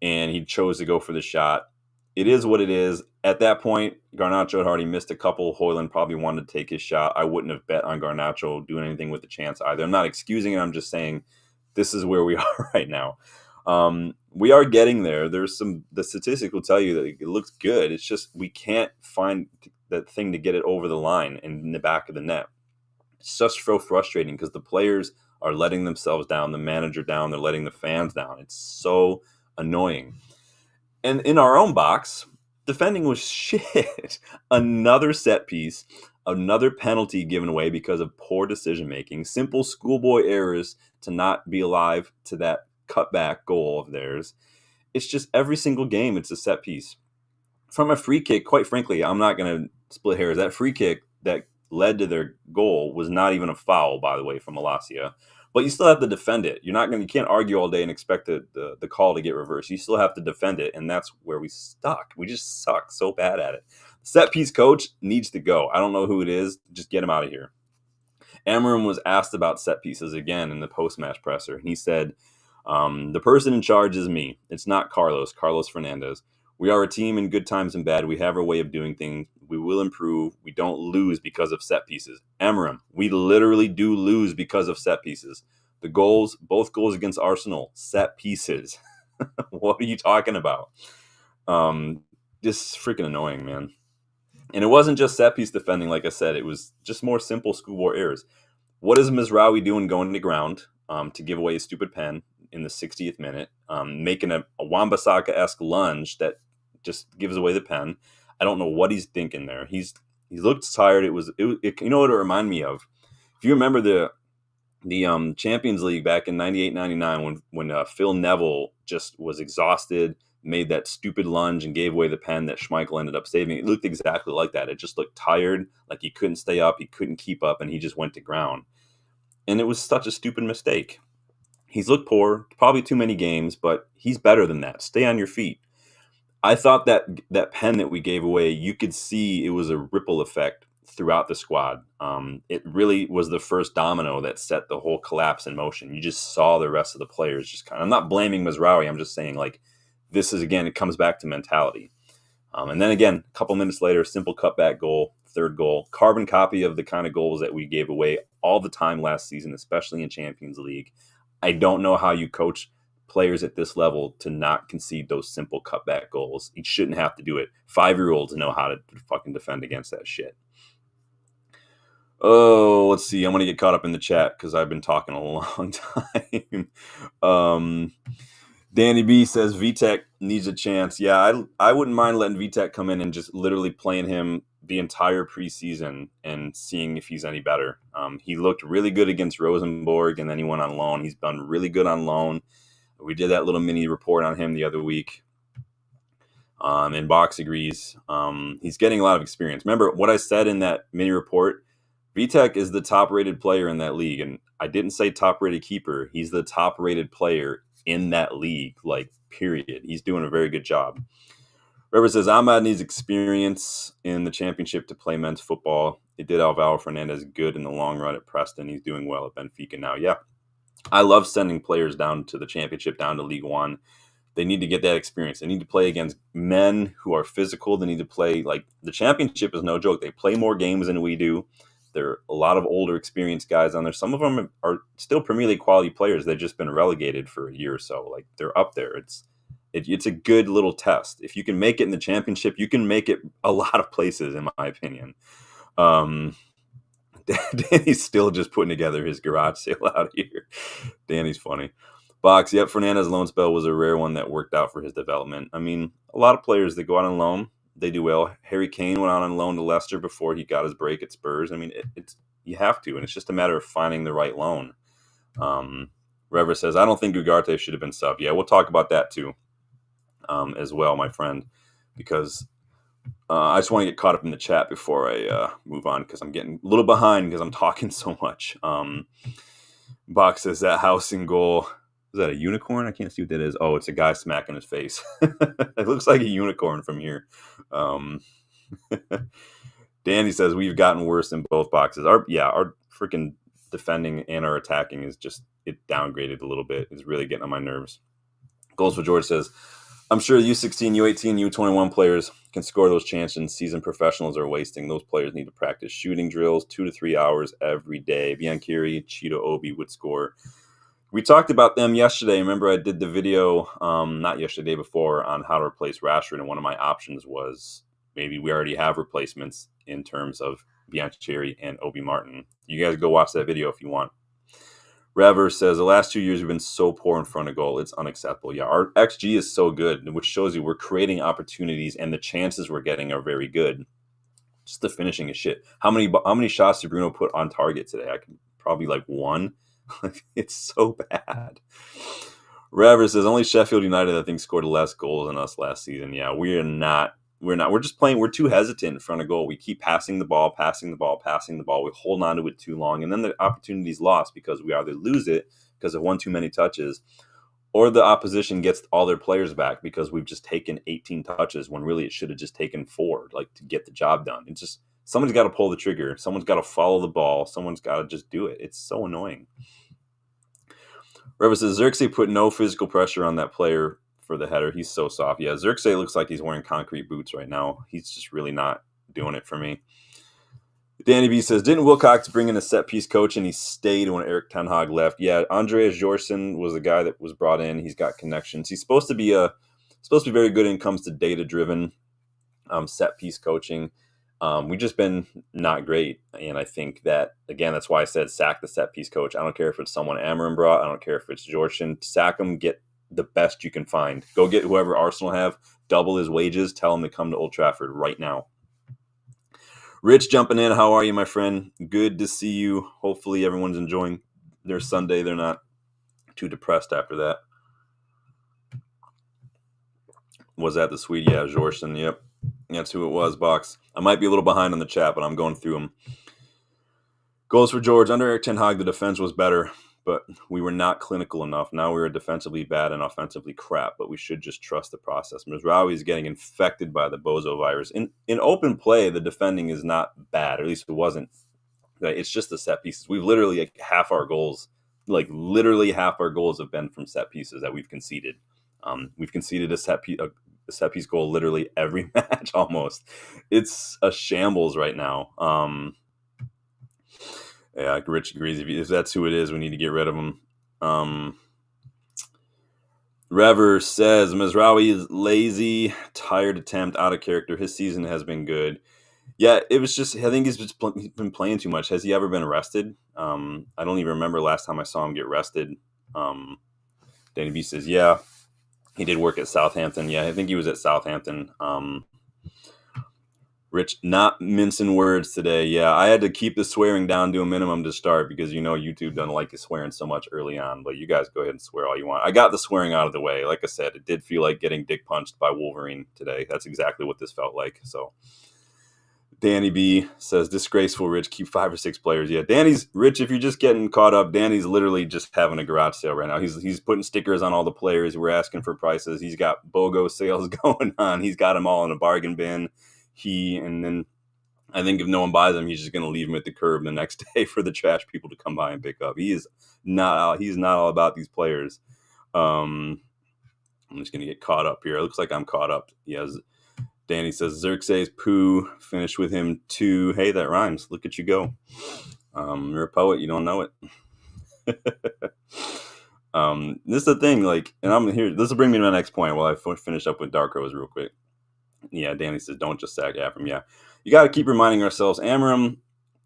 and he chose to go for the shot. It is what it is. At that point, Garnacho had already missed a couple. Højlund probably wanted to take his shot. I wouldn't have bet on Garnacho doing anything with the chance either. I'm not excusing it. I'm just saying this is where we are right now. We are getting there. The statistics will tell you that it looks good. It's just we can't find that thing to get it over the line and in the back of the net. It's just so frustrating because the players are letting themselves down, the manager down, they're letting the fans down. It's so annoying. And in our own box, defending was shit. Another set piece, another penalty given away because of poor decision-making, simple schoolboy errors to not be alive to that cutback goal of theirs. It's just every single game, it's a set piece. From a free kick, quite frankly, I'm not going to split hairs. That free kick that led to their goal was not even a foul, by the way, from Malacia. But you still have to defend it. You can't argue all day and expect the call to get reversed. You still have to defend it, and that's where we stuck. We just suck so bad at it. Set piece coach needs to go. I don't know who it is. Just get him out of here. Amorim was asked about set pieces again in the post-match presser, and he said, the person in charge is me. It's not Carlos Fernandez. We are a team in good times and bad. We have our way of doing things. We will improve. We don't lose because of set pieces. Amorim, we literally do lose because of set pieces. The goals, both goals against Arsenal, set pieces. What are you talking about? Just freaking annoying, man. And it wasn't just set piece defending, like I said. It was just more simple schoolboy errors. What is Mizraoui doing going to ground to give away a stupid pen in the 60th minute, making a Wan-Bissaka-esque lunge that just gives away the pen? I don't know what he's thinking there. He looked tired. It you know what it reminded me of? If you remember the Champions League back in 98-99 when Phil Neville just was exhausted, made that stupid lunge and gave away the pen that Schmeichel ended up saving. It looked exactly like that. It just looked tired, like he couldn't stay up, he couldn't keep up, and he just went to ground. And it was such a stupid mistake. He's looked poor, probably too many games, but he's better than that. Stay on your feet. I thought that pen that we gave away, you could see it was a ripple effect throughout the squad. It really was the first domino that set the whole collapse in motion. You just saw the rest of the players just kind of, I'm not blaming Mizraoui, I'm just saying, like, this is, again, it comes back to mentality. And then again, a couple minutes later, simple cutback goal, third goal, carbon copy of the kind of goals that we gave away all the time last season, especially in Champions League. I don't know how you coach players at this level to not concede those simple cutback goals. You shouldn't have to do it. 5-year-olds know how to fucking defend against that shit. Oh, let's see. I'm going to get caught up in the chat because I've been talking a long time. Danny B says Vitek needs a chance. Yeah, I wouldn't mind letting Vitek come in and just literally playing him the entire preseason and seeing if he's any better. He looked really good against Rosenborg, and then he went on loan. He's done really good on loan. We did that little mini report on him the other week. And Box agrees. He's getting a lot of experience. Remember what I said in that mini report? Vitek is the top-rated player in that league, and I didn't say top-rated keeper. He's the top-rated player in that league, like, period. He's doing a very good job. Rever says Ahmad needs experience in the championship to play men's football. It did Alvaro Fernandez good in the long run at Preston. He's doing well at Benfica now. Yeah, I love sending players down to the championship, down to League One. They need to get that experience. They need to play against men who are physical. They need to play, like, the championship is no joke. They play more games than we do. There are a lot of older, experienced guys on there. Some of them are still Premier League quality players. They've just been relegated for a year or so. Like, they're up there. It's a good little test. If you can make it in the championship, you can make it a lot of places, in my opinion. Danny's still just putting together his garage sale out here. Danny's funny. Box, yep, Fernandez's loan spell was a rare one that worked out for his development. I mean, a lot of players that go out on loan, they do well. Harry Kane went out on loan to Leicester before he got his break at Spurs. I mean, it's you have to, and it's just a matter of finding the right loan. Rever says, I don't think Ugarte should have been subbed. Yeah, we'll talk about that too as well, my friend, because I just want to get caught up in the chat before I move on because I'm getting a little behind because I'm talking so much. Box says that house in goal. Is that a unicorn? I can't see what that is. Oh, it's a guy smacking his face. It looks like a unicorn from here. Danny says we've gotten worse in both boxes. Our freaking defending and our attacking is just it downgraded a little bit. It's really getting on my nerves. Goals for George says, I'm sure U16, U18, U21 players can score those chances seasoned professionals are wasting. Those players need to practice shooting drills 2 to 3 hours every day. Bianchiri, Cheeto, Obi would score. We talked about them yesterday. Remember, I did the video, not yesterday, before, on how to replace Rashford, and one of my options was maybe we already have replacements in terms of Bianchiri and Obi Martin. You guys go watch that video if you want. Rever says, the last 2 years we've been so poor in front of goal. It's unacceptable. Yeah, our XG is so good, which shows you we're creating opportunities and the chances we're getting are very good. Just the finishing is shit. How many shots did Bruno put on target today? I can probably like one. It's so bad. Rever says, only Sheffield United, I think, scored less goals than us last season. Yeah, we're not. We're just playing. We're too hesitant in front of goal. We keep passing the ball. We hold on to it too long. And then the opportunity's lost because we either lose it because of one too many touches, or the opposition gets all their players back because we've just taken 18 touches when really it should have just taken 4, like, to get the job done. It's just, someone's got to pull the trigger. Someone's got to follow the ball. Someone's got to just do it. It's so annoying. Rever says, Xerxes put no physical pressure on that player for the header. He's so soft. Yeah, Xerxes looks like he's wearing concrete boots right now. He's just really not doing it for me. Danny B says, didn't Wilcox bring in a set-piece coach and he stayed when Erik ten Hag left? Yeah, Andreas Jorsen was the guy that was brought in. He's got connections. He's supposed to be very good when it comes to data-driven set-piece coaching. We've just been not great, and I think that, again, that's why I said sack the set-piece coach. I don't care if it's someone Amorim brought. I don't care if it's Jorsen. Sack him, get the best you can find. Go get whoever Arsenal have, double his wages, tell him to come to Old Trafford right now. Rich jumping in. How are you, my friend? Good to see you. Hopefully everyone's enjoying their Sunday. They're not too depressed after that. Was that the Swede? Yeah, Jorsen. Yep. That's who it was, Box. I might be a little behind on the chat, but I'm going through them. Goals for George. Under Erik ten Hag, the defense was better, but we were not clinical enough. Now we were defensively bad and offensively crap, but we should just trust the process. Mazraoui is getting infected by the bozo virus. In open play, the defending is not bad, or at least it wasn't. It's just the set pieces. We've literally, like, half our goals have been from set pieces that we've conceded. We've conceded a set piece goal literally every match almost. It's a shambles right now. Yeah, Rich agrees. If that's who it is, we need to get rid of him. Rever says, Mazraoui is lazy, tired attempt, out of character. His season has been good. Yeah, it was just, I think he's been playing too much. Has he ever been arrested? I don't even remember last time I saw him get arrested. Danny B says, yeah, he did work at Southampton. Yeah, I think he was at Southampton. Rich, not mincing words today. Yeah, I had to keep the swearing down to a minimum to start because, YouTube doesn't like you swearing so much early on. But you guys go ahead and swear all you want. I got the swearing out of the way. Like I said, it did feel like getting dick punched by Wolverine today. That's exactly what this felt like. So Danny B says, disgraceful, Rich. Keep 5 or 6 players. Yeah, Rich, if you're just getting caught up, Danny's literally just having a garage sale right now. He's putting stickers on all the players. We're asking for prices. He's got BOGO sales going on. He's got them all in a bargain bin. And then I think if no one buys them, he's just going to leave them at the curb the next day for the trash people to come by and pick up. He's not all about these players. I'm just going to get caught up here. It looks like I'm caught up. Danny says, Xerxes Poo, finished with him too. Hey, that rhymes. Look at you go. You're a poet. You don't know it. This is the thing, and I'm here. This will bring me to my next point while I finish up with Dark Rose real quick. Yeah, Danny says, don't just sack Amorim. Yeah, you got to keep reminding ourselves, Amorim,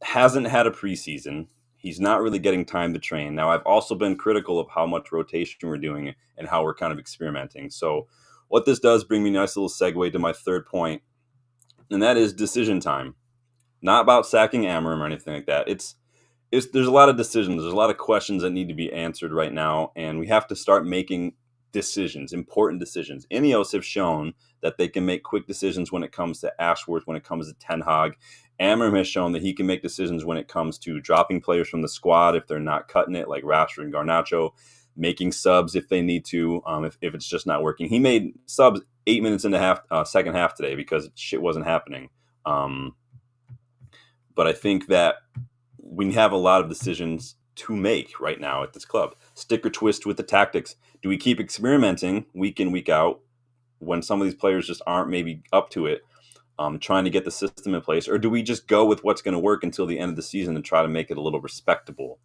hasn't had a preseason. He's not really getting time to train. Now, I've also been critical of how much rotation we're doing and how we're kind of experimenting. So what this does bring me a nice little segue to my third point, and that is decision time. Not about sacking Amorim or anything like that. There's a lot of decisions. There's a lot of questions that need to be answered right now, and we have to start making decisions, important decisions. Ineos have shown that they can make quick decisions when it comes to Ashworth, when it comes to Ten Hag. Amorim has shown that he can make decisions when it comes to dropping players from the squad if they're not cutting it, like Rashford and Garnacho, making subs if they need to, if it's just not working. He made subs 8 minutes into second half today because shit wasn't happening. But I think that we have a lot of decisions to make right now at this club. Stick or twist with the tactics. Do we keep experimenting week in, week out when some of these players just aren't maybe up to it, trying to get the system in place? Or do we just go with what's going to work until the end of the season and try to make it a little respectable?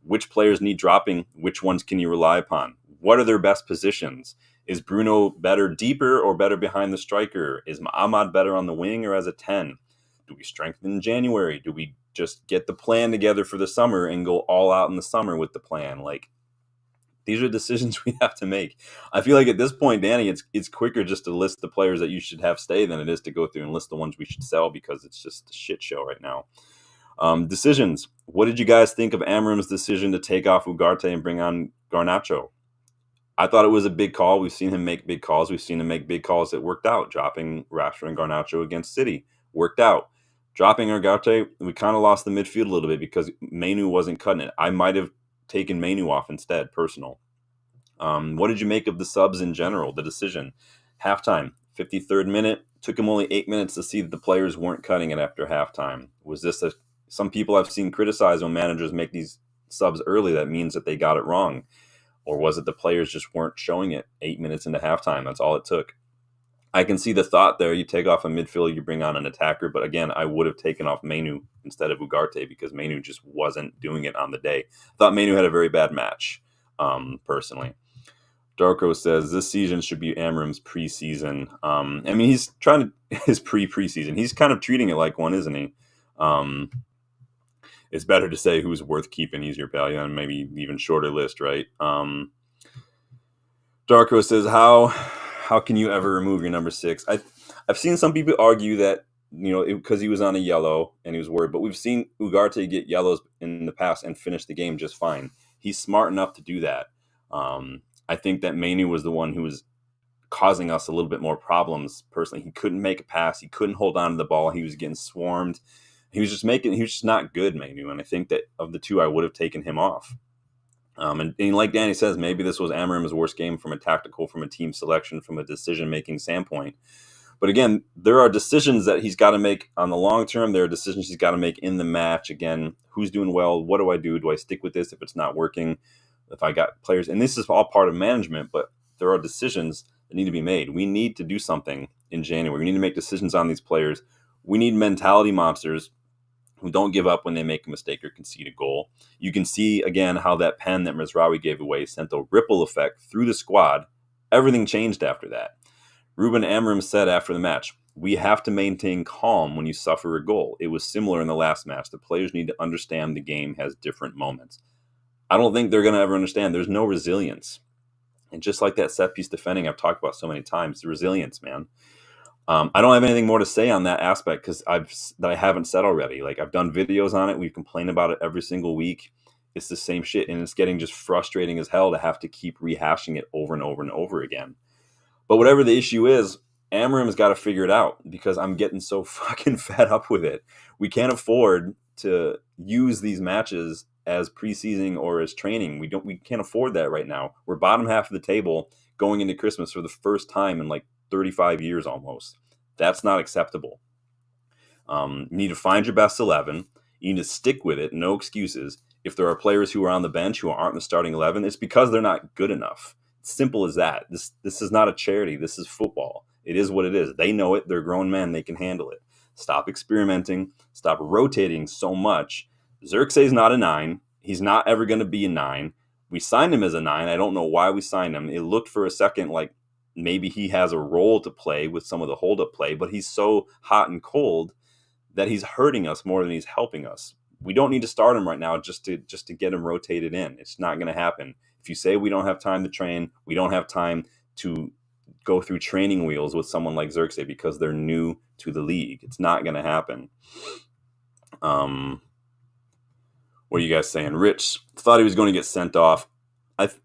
Which players need dropping? Which ones can you rely upon? What are their best positions? Is Bruno better deeper or better behind the striker? Is Ahmad better on the wing or as a 10? Do we strengthen in January? Do we just get the plan together for the summer and go all out in the summer with the plan? Like, these are decisions we have to make. I feel like at this point, Danny, it's quicker just to list the players that you should have stay than it is to go through and list the ones we should sell, because it's just a shit show right now. Decisions. What did you guys think of Amorim's decision to take off Ugarte and bring on Garnacho? I thought it was a big call. We've seen him make big calls. We've seen him make big calls that worked out. Dropping Rashford and Garnacho against City worked out. Dropping Ugarte, we kind of lost the midfield a little bit because Mainu wasn't cutting it. I might have taken Mainu off instead, personal. What did you make of the subs in general, the decision? Halftime, 53rd minute, took him only 8 minutes to see that the players weren't cutting it after halftime. Was this some people I've seen criticize when managers make these subs early, that means that they got it wrong? Or was it the players just weren't showing it 8 minutes into halftime? That's all it took. I can see the thought there. You take off a midfielder, you bring on an attacker. But again, I would have taken off Mainu instead of Ugarte because Mainu just wasn't doing it on the day. I thought Mainu had a very bad match, personally. Darko says this season should be Amorim's preseason. I mean, he's trying to his preseason. He's kind of treating it like one, isn't he? It's better to say who's worth keeping, easier value, on maybe even shorter list, right? Darko says how can you ever remove your number 6? I've seen some people argue that, because he was on a yellow and he was worried, but we've seen Ugarte get yellows in the past and finish the game just fine. He's smart enough to do that. I think that Mainu was the one who was causing us a little bit more problems personally. He couldn't make a pass. He couldn't hold on to the ball. He was getting swarmed. He was just not good, Mainu. And I think that of the two, I would have taken him off. And like Danny says, maybe this was Amorim's worst game from a tactical, from a team selection, from a decision-making standpoint. But again, there are decisions that he's got to make on the long term. There are decisions he's got to make in the match. Again, who's doing well? What do I do? Do I stick with this if it's not working? If I got players, and this is all part of management, but there are decisions that need to be made. We need to do something in January. We need to make decisions on these players. We need mentality monsters who don't give up when they make a mistake or concede a goal. You can see, again, how that pen that Mazraoui gave away sent a ripple effect through the squad. Everything changed after that. Ruben Amorim said after the match, we have to maintain calm when you suffer a goal. It was similar in the last match. The players need to understand the game has different moments. I don't think they're going to ever understand. There's no resilience. And just like that set piece defending I've talked about so many times, the resilience, man. I don't have anything more to say on that aspect because I haven't said already. Like, I've done videos on it. We've complained about it every single week. It's the same shit, and it's getting just frustrating as hell to have to keep rehashing it over and over and over again. But whatever the issue is, Amorim's got to figure it out because I'm getting so fucking fed up with it. We can't afford to use these matches as preseason or as training. We can't afford that right now. We're bottom half of the table going into Christmas for the first time in like 35 years almost. That's not acceptable. You need to find your best 11. You need to stick with it. No excuses. If there are players who are on the bench who aren't in the starting 11, it's because they're not good enough. It's simple as that. This is not a charity. This is football. It is what it is. They know it. They're grown men. They can handle it. Stop experimenting. Stop rotating so much. Xerxes not a 9. He's not ever going to be a 9. We signed him as a 9. I don't know why we signed him. It looked for a second like maybe he has a role to play with some of the hold-up play, but he's so hot and cold that he's hurting us more than he's helping us. We don't need to start him right now just to get him rotated in. It's not going to happen. If you say we don't have time to train, we don't have time to go through training wheels with someone like Xerxes because they're new to the league. It's not going to happen. What are you guys saying? Rich thought he was going to get sent off.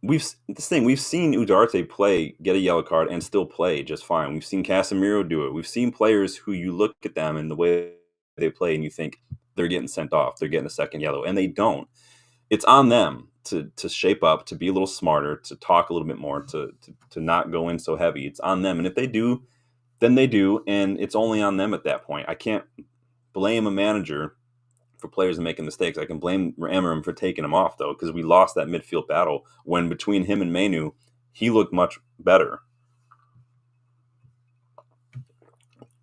We've seen Ugarte play, get a yellow card, and still play just fine. We've seen Casemiro do it. We've seen players who you look at them and the way they play, and you think they're getting sent off. They're getting a second yellow, and they don't. It's on them to shape up, to be a little smarter, to talk a little bit more, to not go in so heavy. It's on them, and if they do, then they do, and it's only on them at that point. I can't blame a manager for players making mistakes. I can blame Amorim for taking him off, though, because we lost that midfield battle when between him and Manu, he looked much better.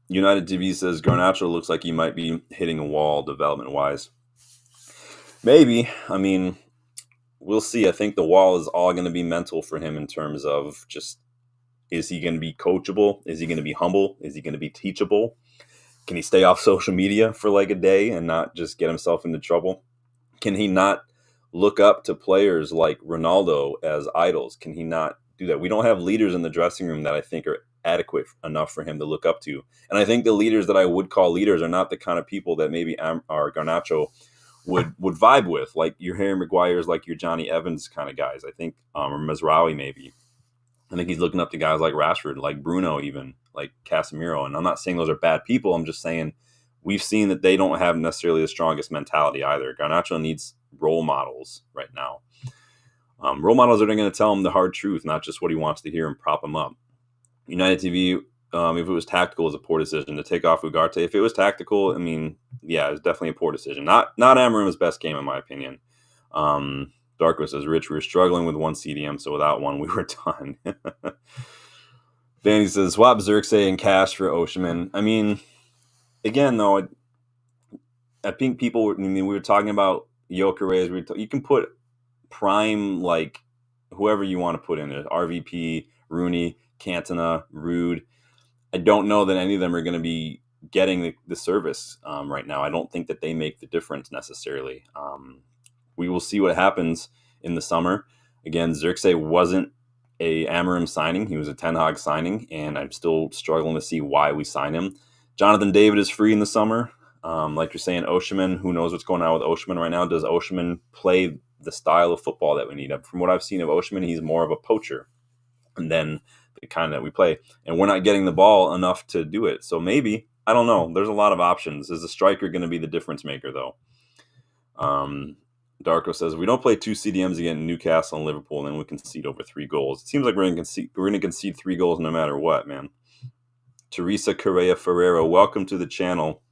United TV says Garnacho looks like he might be hitting a wall development-wise. Maybe. I mean, we'll see. I think the wall is all going to be mental for him in terms of just, is he going to be coachable? Is he going to be humble? Is he going to be teachable? Can he stay off social media for like a day and not just get himself into trouble? Can he not look up to players like Ronaldo as idols? Can he not do that? We don't have leaders in the dressing room that I think are adequate enough for him to look up to. And I think the leaders that I would call leaders are not the kind of people that maybe our Garnacho would vibe with, like your Harry Maguire's, like your Johnny Evans kind of guys. I think, or Mazraoui maybe. I think he's looking up to guys like Rashford, like Bruno, even like Casemiro. And I'm not saying those are bad people. I'm just saying we've seen that they don't have necessarily the strongest mentality either. Garnacho needs role models right now. Role models that are going to tell him the hard truth, not just what he wants to hear and prop him up. United TV, if it was tactical, is a poor decision to take off Ugarte. If it was tactical, I mean, yeah, it's definitely a poor decision. Not Amorim's best game, in my opinion. Darko says, Rich, we were struggling with one CDM, so without one, we were done. Danny says, swap Xerxes and Cash for Osimhen. I mean, again, though, I think we were talking about Gyökeres. You can put prime, like, whoever you want to put in there. RVP, Rooney, Cantona, Rude. I don't know that any of them are going to be getting the service right now. I don't think that they make the difference necessarily. We will see what happens in the summer. Again, Xerxes wasn't a Amorim signing. He was a Ten Hag signing, and I'm still struggling to see why we sign him. Jonathan David is free in the summer. Like you're saying, Osimhen, who knows what's going on with Osimhen right now? Does Osimhen play the style of football that we need? From what I've seen of Osimhen, he's more of a poacher than the kind that we play. And we're not getting the ball enough to do it. So maybe, I don't know. There's a lot of options. Is the striker going to be the difference maker, though? Darko says, we don't play two CDMs again, Newcastle and Liverpool, and then we concede over 3 goals. It seems like we're going to concede 3 goals no matter what, man. Teresa Correa Ferreira, welcome to the channel.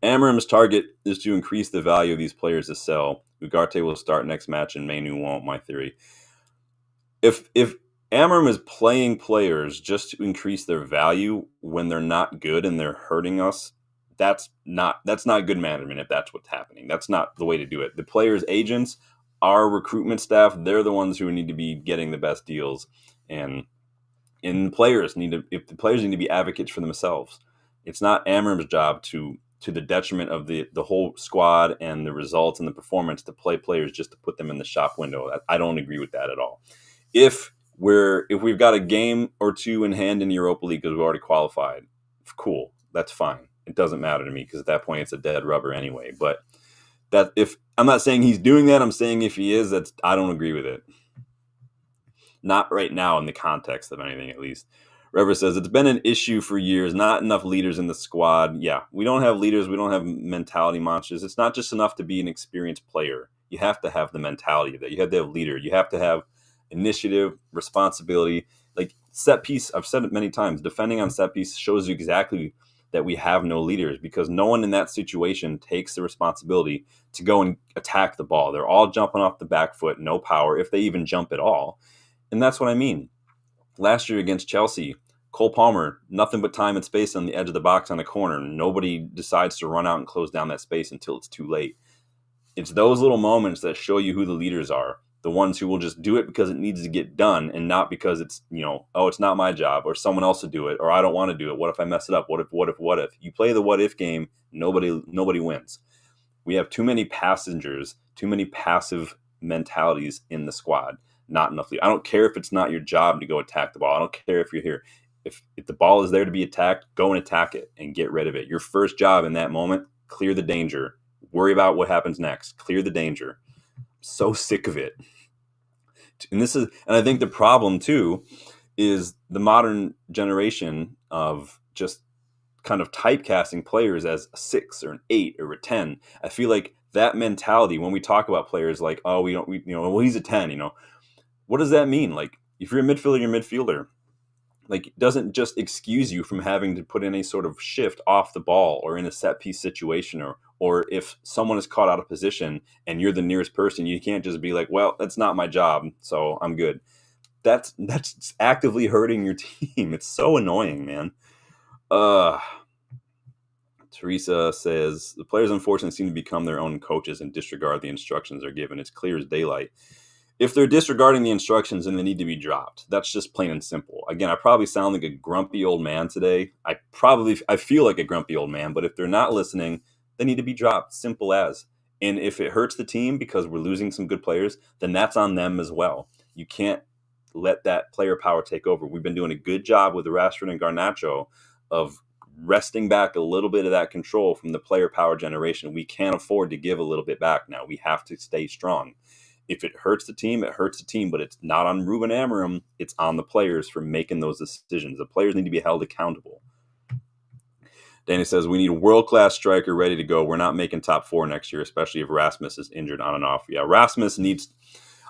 Amorim's target is to increase the value of these players to sell. Ugarte will start next match and Manu won't, my theory. If Amorim is playing players just to increase their value when they're not good and they're hurting us, that's not good management if that's what's happening. That's not the way to do it. The players' agents, our recruitment staff, they're the ones who need to be getting the best deals. And the players need to be advocates for themselves. It's not Amorim's job to the detriment of the whole squad and the results and the performance to play players just to put them in the shop window. I don't agree with that at all. If we've got a game or two in hand in the Europa League because we've already qualified, cool, that's fine. It doesn't matter to me because at that point it's a dead rubber anyway. But that if I'm not saying he's doing that, I'm saying if he is, I don't agree with it. Not right now in the context of anything, at least. Rever says, it's been an issue for years, not enough leaders in the squad. Yeah, we don't have leaders. We don't have mentality monsters. It's not just enough to be an experienced player. You have to have the mentality that you have to have leader. You have to have initiative, responsibility. Like set piece, I've said it many times, defending on set piece shows you exactly that we have no leaders because no one in that situation takes the responsibility to go and attack the ball. They're all jumping off the back foot, no power, if they even jump at all. And that's what I mean. Last year against Chelsea, Cole Palmer, nothing but time and space on the edge of the box on a corner. Nobody decides to run out and close down that space until it's too late. It's those little moments that show you who the leaders are. the ones who will just do it because it needs to get done and not because it's, oh, it's not my job or someone else to do it or I don't want to do it. What if I mess it up? What if? You play the what if game, nobody wins. We have too many passengers, too many passive mentalities in the squad. Not enough. I don't care if it's not your job to go attack the ball. I don't care if you're here. If the ball is there to be attacked, go and attack it and get rid of it. Your first job in that moment, clear the danger. Worry about what happens next. Clear the danger. So sick of it. And I think the problem too is the modern generation of just kind of typecasting players as a 6 or an 8 or a 10. I feel like that mentality when we talk about players like, oh, well, he's a 10, what does that mean? Like, if you're a midfielder, you're a midfielder. Like, it doesn't just excuse you from having to put in a sort of shift off the ball or in a set piece situation, or if someone is caught out of position and you're the nearest person, you can't just be like, well, that's not my job, so I'm good. That's actively hurting your team. It's so annoying, man. Teresa says, the players unfortunately seem to become their own coaches and disregard the instructions they're given. It's clear as daylight. If they're disregarding the instructions, then they need to be dropped. That's just plain and simple. Again, I probably sound like a grumpy old man today. I feel like a grumpy old man, but if they're not listening, they need to be dropped. Simple as. And if it hurts the team because we're losing some good players, then that's on them as well. You can't let that player power take over. We've been doing a good job with Rashford and Garnacho of wresting back a little bit of that control from the player power generation. We can't afford to give a little bit back now. We have to stay strong. If it hurts the team, it hurts the team, but it's not on Ruben Amorim. It's on the players for making those decisions. The players need to be held accountable. Danny says, we need a world-class striker ready to go. We're not making top 4 next year, especially if Rasmus is injured on and off. Yeah,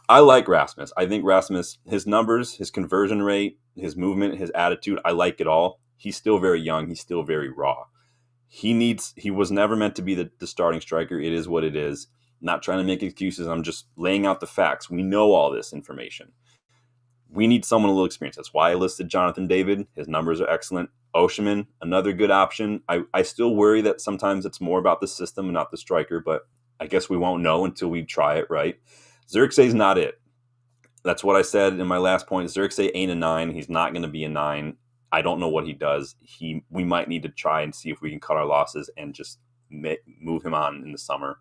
I like Rasmus. I think Rasmus, his numbers, his conversion rate, his movement, his attitude, I like it all. He's still very young. He's still very raw. He was never meant to be the starting striker. It is what it is. Not trying to make excuses. I'm just laying out the facts. We know all this information. We need someone a little experienced. That's why I listed Jonathan David. His numbers are excellent. Osimhen, another good option. I still worry that sometimes it's more about the system and not the striker, but I guess we won't know until we try it, right? Zirkze's not it. That's what I said in my last point. Zirkze ain't a 9. He's not going to be a 9. I don't know what he does. We might need to try and see if we can cut our losses and just move him on in the summer.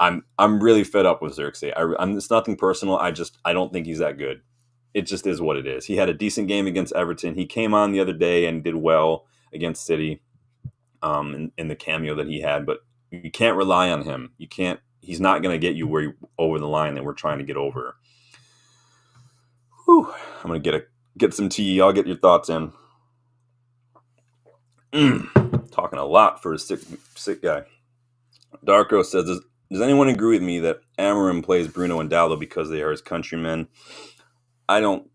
I'm really fed up with Zirkze. It's nothing personal. I don't think he's that good. It just is what it is. He had a decent game against Everton. He came on the other day and did well against City in the cameo that he had. But you can't rely on him. You can't. He's not going to get you over the line that we're trying to get over. Whew. I'm going to get some tea. I'll get your thoughts in. Talking a lot for a sick guy. Darko says, does anyone agree with me that Amorim plays Bruno and Dallo because they are his countrymen? I don't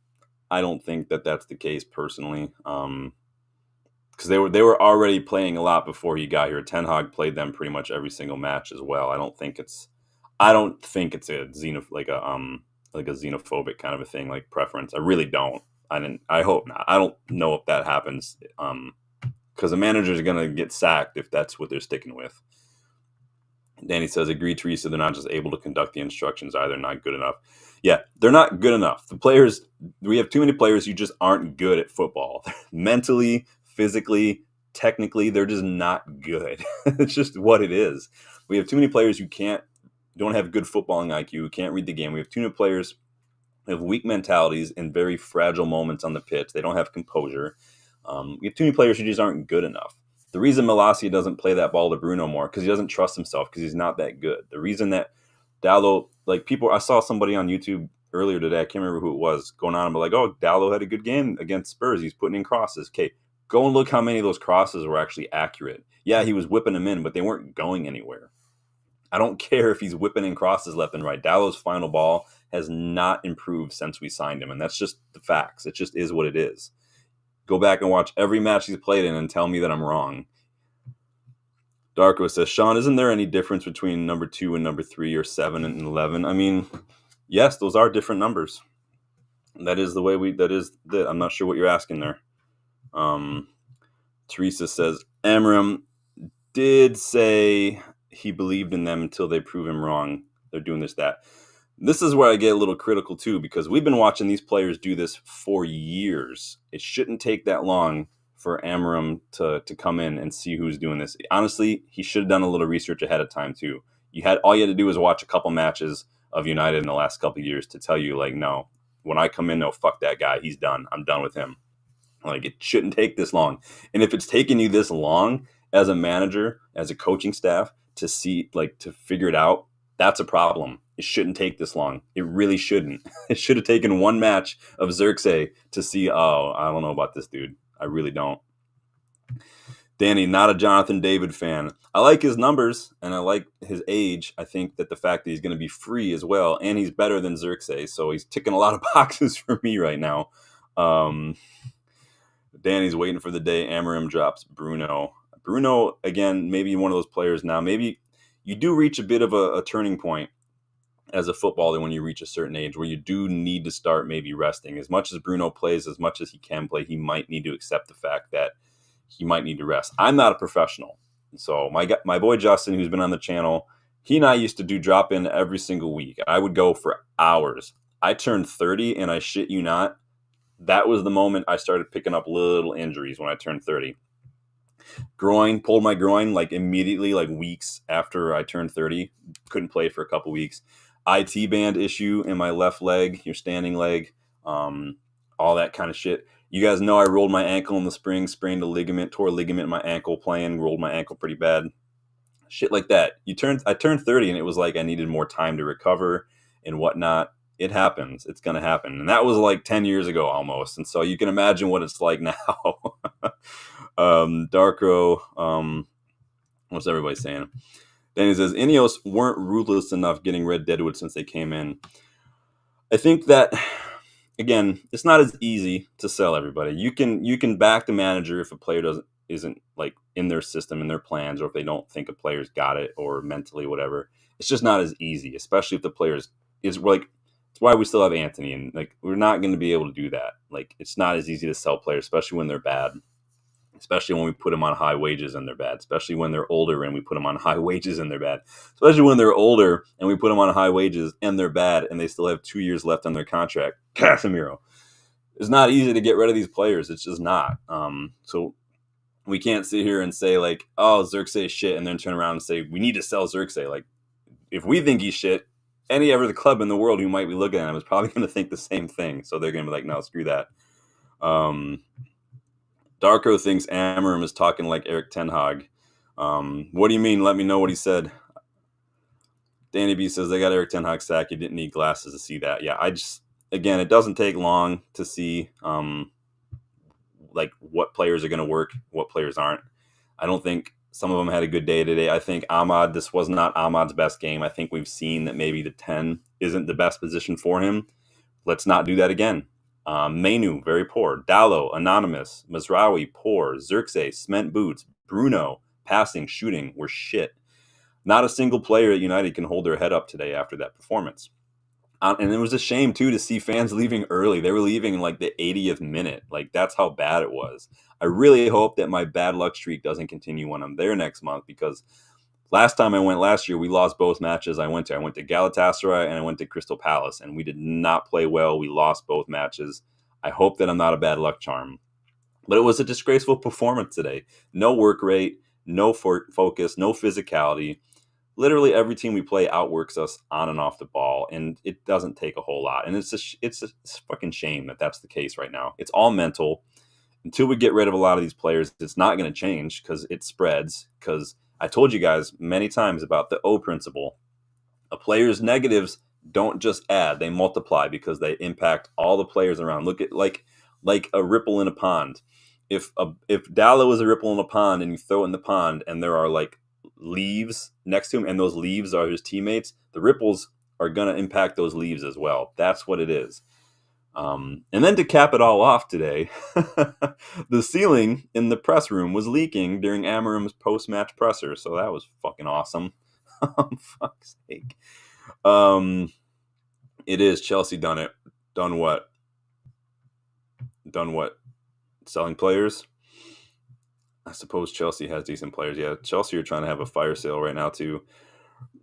think that that's the case personally. Because they were already playing a lot before he got here. Ten Hag played them pretty much every single match as well. I don't think it's a xenophobic kind of a thing, like preference. I really don't. I hope not. I don't know if that happens. Because the managers are going to get sacked if that's what they're sticking with. Danny says, agree, Teresa, they're not just able to conduct the instructions either, not good enough. Yeah, they're not good enough. We have too many players who just aren't good at football. Mentally, physically, technically, they're just not good. It's just what it is. We have too many players who don't have good footballing IQ, who can't read the game. We have too many players who have weak mentalities in very fragile moments on the pitch. They don't have composure. We have too many players who just aren't good enough. The reason Malacia doesn't play that ball to Bruno more because he doesn't trust himself because he's not that good. The reason that Dallo, I saw somebody on YouTube earlier today, I can't remember who it was, going on and be like, oh, Dallo had a good game against Spurs. He's putting in crosses. Okay, go and look how many of those crosses were actually accurate. Yeah, he was whipping them in, but they weren't going anywhere. I don't care if he's whipping in crosses left and right. Dallo's final ball has not improved since we signed him, and that's just the facts. It just is what it is. Go back and watch every match he's played in and tell me that I'm wrong. Darko says, Sean, isn't there any difference between number 2 and number 3 or 7 and 11? I mean, yes, those are different numbers. That is the way I'm not sure what you're asking there. Teresa says, Amorim did say he believed in them until they prove him wrong. They're doing that. This is where I get a little critical too, because we've been watching these players do this for years. It shouldn't take that long for Amorim to come in and see who's doing this. Honestly, he should have done a little research ahead of time too. All you had to do was watch a couple matches of United in the last couple of years to tell you, like, no, when I come in, no, fuck that guy. He's done. I'm done with him. Like, it shouldn't take this long. And if it's taken you this long as a manager, as a coaching staff, to see, like, to figure it out, that's a problem. It shouldn't take this long. It really shouldn't. It should have taken one match of Xerxes to see, oh, I don't know about this dude. I really don't. Danny, not a Jonathan David fan. I like his numbers and I like his age. I think that the fact that he's going to be free as well, and he's better than Xerxes, so he's ticking a lot of boxes for me right now. Danny's waiting for the day Amorim drops Bruno. Bruno, again, maybe one of those players now. Maybe you do reach a bit of a turning point as a footballer when you reach a certain age where you do need to start maybe resting. As much as Bruno plays, as much as he can play, he might need to accept the fact that he might need to rest. I'm not a professional. So my boy Justin, who's been on the channel, he and I used to do drop-in every single week. I would go for hours. I turned 30, and I shit you not, that was the moment I started picking up little injuries when I turned 30. Pulled my groin like immediately, like weeks after I turned 30. Couldn't play for a couple weeks. IT band issue in my left leg, your standing leg, all that kind of shit. You guys know I rolled my ankle in the spring, sprained a ligament, tore a ligament in my ankle playing, rolled my ankle pretty bad. Shit like that. I turned 30 and it was like I needed more time to recover and whatnot. It happens. It's going to happen. And that was like 10 years ago almost. And so you can imagine what it's like now. Darko, what's everybody saying? Danny says, Ineos weren't ruthless enough getting rid of Deadwood since they came in. I think that, again, it's not as easy to sell everybody. You can back the manager if a player isn't like in their system, in their plans, or if they don't think a player's got it or mentally, whatever. It's just not as easy, especially if the players is like, it's why we still have Anthony, and like we're not going to be able to do that. Like, it's not as easy to sell players, especially when they're bad. Especially when we put them on high wages and they're bad. Especially when they're older and we put them on high wages and they're bad. Especially when they're older and we put them on high wages and they're bad and they still have 2 years left on their contract. Casemiro. It's not easy to get rid of these players. It's just not. So we can't sit here and say like, oh, Xerxes shit, and then turn around and say, we need to sell Xerxes. Like, if we think he's shit, any other club in the world who might be looking at him is probably going to think the same thing. So they're going to be like, no, screw that. Darko thinks Amorim is talking like Eric Ten Hag. What do you mean? Let me know what he said. Danny B says they got Eric Ten Hag sacked. You didn't need glasses to see that. Yeah, again, it doesn't take long to see like what players are going to work, what players aren't. I don't think some of them had a good day today. I think this was not Ahmad's best game. I think we've seen that maybe the 10 isn't the best position for him. Let's not do that again. Menu, very poor. Dallo, anonymous. Mazraoui, poor. Xerxes, cement boots. Bruno, passing, shooting, were shit. Not a single player at United can hold their head up today after that performance. And it was a shame, too, to see fans leaving early. They were leaving in like the 80th minute. Like, that's how bad it was. I really hope that my bad luck streak doesn't continue when I'm there next month, because last time I went last year, we lost both matches I went to. I went to Galatasaray and I went to Crystal Palace, and we did not play well. We lost both matches. I hope that I'm not a bad luck charm. But it was a disgraceful performance today. No work rate, no focus, no physicality. Literally every team we play outworks us on and off the ball, and it doesn't take a whole lot. And it's a fucking shame that that's the case right now. It's all mental. Until we get rid of a lot of these players, it's not going to change because it spreads. Because I told you guys many times about the O principle. A player's negatives don't just add, they multiply because they impact all the players around. Look at like a ripple in a pond. If Dallo is a ripple in a pond and you throw it in the pond and there are like leaves next to him and those leaves are his teammates, the ripples are going to impact those leaves as well. That's what it is. And then to cap it all off today, the ceiling in the press room was leaking during Amorim's post-match presser. So that was fucking awesome. Fuck's sake. It is Chelsea done it. Done what? Selling players? I suppose Chelsea has decent players. Yeah, Chelsea are trying to have a fire sale right now too.